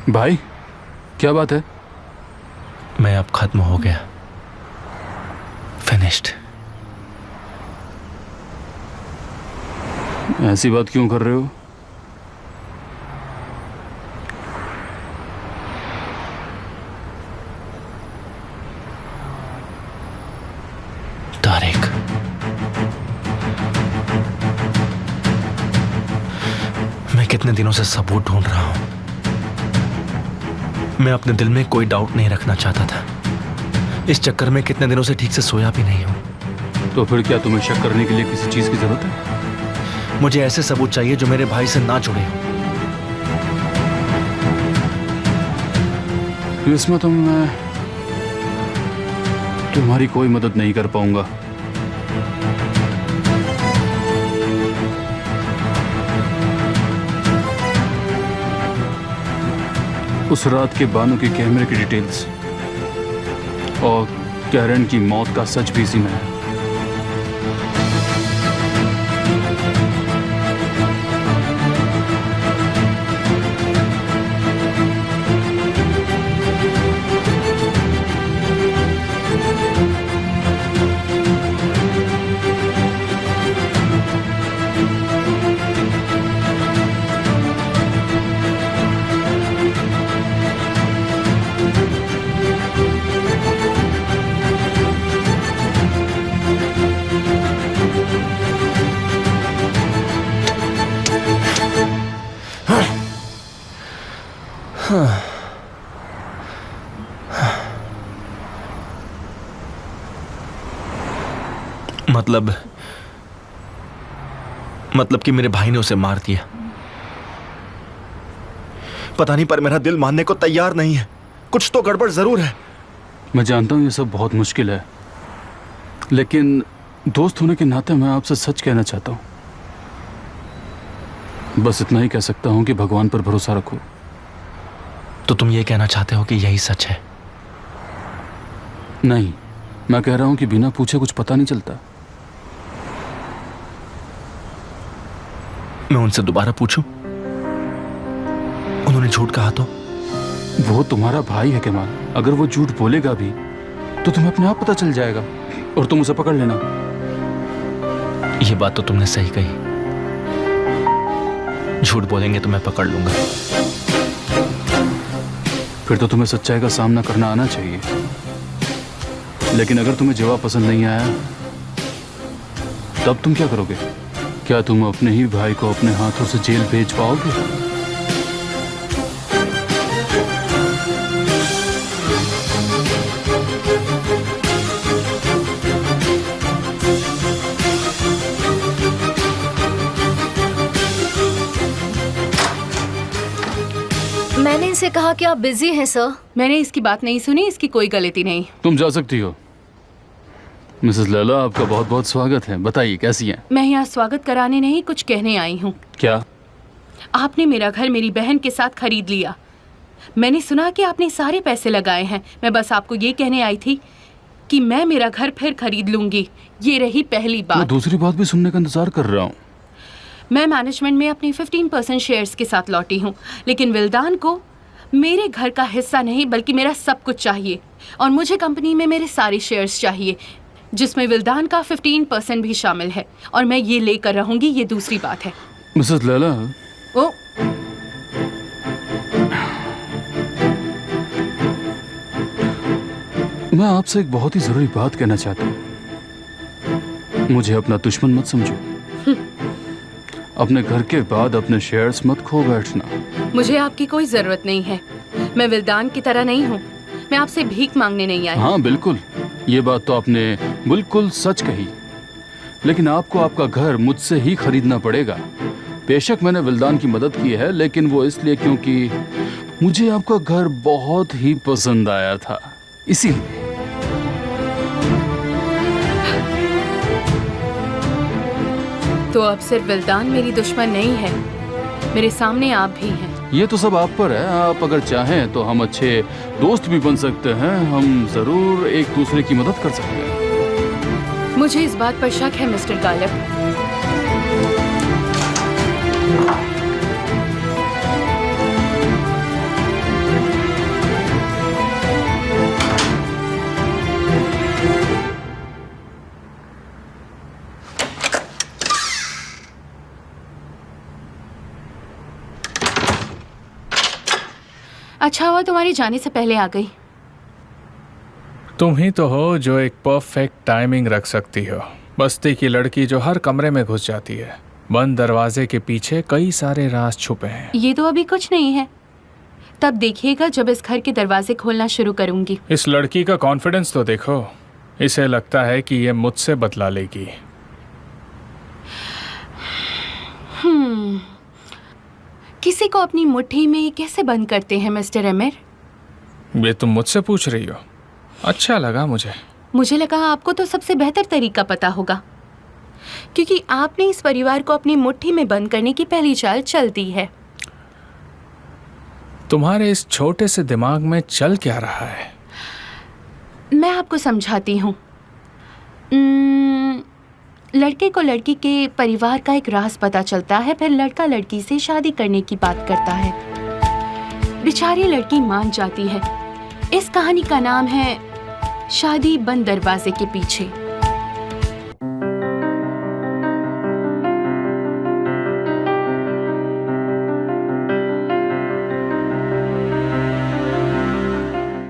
भाई, क्या बात है? मैं अब खत्म हो गया, फिनिश्ड। ऐसी बात क्यों कर रहे हो? कितने दिनों से सबूत ढूंढ रहा हूं। मैं अपने दिल में कोई डाउट नहीं रखना चाहता था। इस चक्कर में कितने दिनों से ठीक से सोया भी नहीं हूं। तो फिर क्या तुम्हें शक करने के लिए किसी चीज की जरूरत है? मुझे ऐसे सबूत चाहिए जो मेरे भाई से ना जुड़े हो। इसमें तो मैं तुम्हारी कोई मदद नहीं कर पाऊंगा। उस रात के बानू के कैमरे की डिटेल्स और कैरन की मौत का सच भी इसी में है। मतलब कि मेरे भाई ने उसे मार दिया। पता नहीं, पर मेरा दिल मानने को तैयार नहीं है। कुछ तो गड़बड़ जरूर है। मैं जानता हूं ये सब बहुत मुश्किल है, लेकिन दोस्त होने के नाते मैं आपसे सच कहना चाहता हूं। बस इतना ही कह सकता हूं कि भगवान पर भरोसा रखो। तो तुम ये कहना चाहते हो कि यही सच है? नहीं, मैं कह रहा हूं कि बिना पूछे कुछ पता नहीं चलता। मैं उनसे दोबारा पूछूं? उन्होंने झूठ कहा तो? वो तुम्हारा भाई है कमाल। अगर वो झूठ बोलेगा भी तो तुम्हें अपने आप पता चल जाएगा और तुम उसे पकड़ लेना। ये बात तो तुमने सही कही। झूठ बोलेंगे तो मैं पकड़ लूंगा। फिर तो तुम्हें सच्चाई का सामना करना आना चाहिए। लेकिन अगर तुम्हें जवाब पसंद नहीं आया तब तुम क्या करोगे? क्या तुम अपने ही भाई को अपने हाथों से जेल भेज पाओगे? मैंने इनसे कहा कि आप बिजी हैं सर। मैंने इसकी बात नहीं सुनी, इसकी कोई गलती नहीं। तुम जा सकती हो। मिसेस लैला, आपका बहुत बहुत स्वागत है। बताइए कैसी हैं? मैं यहाँ स्वागत कराने नहीं, कुछ कहने आई हूँ। क्या? आपने मेरा घर मेरी बहन के साथ खरीद लिया। मैंने सुना कि आपने सारे पैसे लगाए हैं। मैं बस आपको ये कहने आई थी कि मैं मेरा घर फिर खरीद लूंगी। ये रही पहली मैं बात। दूसरी बात भी सुनने का इंतजार कर रहा हूँ। मैं मैनेजमेंट में अपनी 15% शेयर्स के साथ लौटी हूँ, लेकिन विल्दान को मेरे घर का हिस्सा नहीं बल्कि मेरा सब कुछ चाहिए। और मुझे कंपनी में मेरे सारे शेयर्स चाहिए, जिसमें विल्दान का 15% भी शामिल है। और मैं ये लेकर रहूंगी, ये दूसरी बात है। मिसेस लैला, ओ, मैं आपसे एक बहुत ही जरूरी बात कहना चाहता हूँ। मुझे अपना दुश्मन मत समझो। अपने घर के बाद अपने शेयर्स मत खो बैठना। मुझे आपकी कोई जरूरत नहीं है। मैं विल्दान की तरह नहीं हूँ। मैं आपसे भीख मांगने नहीं आई। हाँ बिल्कुल, ये बात तो आपने बिल्कुल सच कही। लेकिन आपको आपका घर मुझसे ही खरीदना पड़ेगा। बेशक मैंने विल्दान की मदद की है, लेकिन वो इसलिए क्योंकि मुझे आपका घर बहुत ही पसंद आया था, इसीलिए। तो अब सिर्फ विल्दान मेरी दुश्मन नहीं है, मेरे सामने आप भी हैं। ये तो सब आप पर है। आप अगर चाहें तो हम अच्छे दोस्त भी बन सकते हैं। हम जरूर एक दूसरे की मदद कर सकते हैं। मुझे इस बात पर शक है मिस्टर गालिब। अच्छा हुआ तुम्हारे जाने से पहले आ गई। तुम ही तो हो जो एक परफेक्ट टाइमिंग रख सकती हो। बस्ती की लड़की जो हर कमरे में घुस जाती है, बंद दरवाजे के पीछे कई सारे राज छुपे हैं। ये तो अभी कुछ नहीं है, तब देखिएगा जब इस घर के दरवाजे खोलना शुरू करूंगी। इस लड़की का कॉन्फिडेंस तो देखो, इसे लगता है कि ये मुझसे बदला लेगी। किसी को अपनी मुट्ठी में कैसे बंद करते हैं मिस्टर एमिर? ये तुम मुझसे पूछ रही हो? अच्छा लगा मुझे। मुझे लगा आपको तो सबसे बेहतर तरीका पता होगा, क्योंकि आपने इस परिवार को अपनी मुट्ठी में बंद करने की पहली चाल चल दी है। तुम्हारे इस छोटे से दिमाग में चल क्या रहा है? मैं आपको समझाती हूँ। लड़के को लड़की के परिवार का एक राज पता चलता है, फिर लड़का लड़की से शादी करने की बात करता है। बेचारी लड़की मान जाती है। इस कहानी का नाम है शादी बंद दरवाजे के पीछे।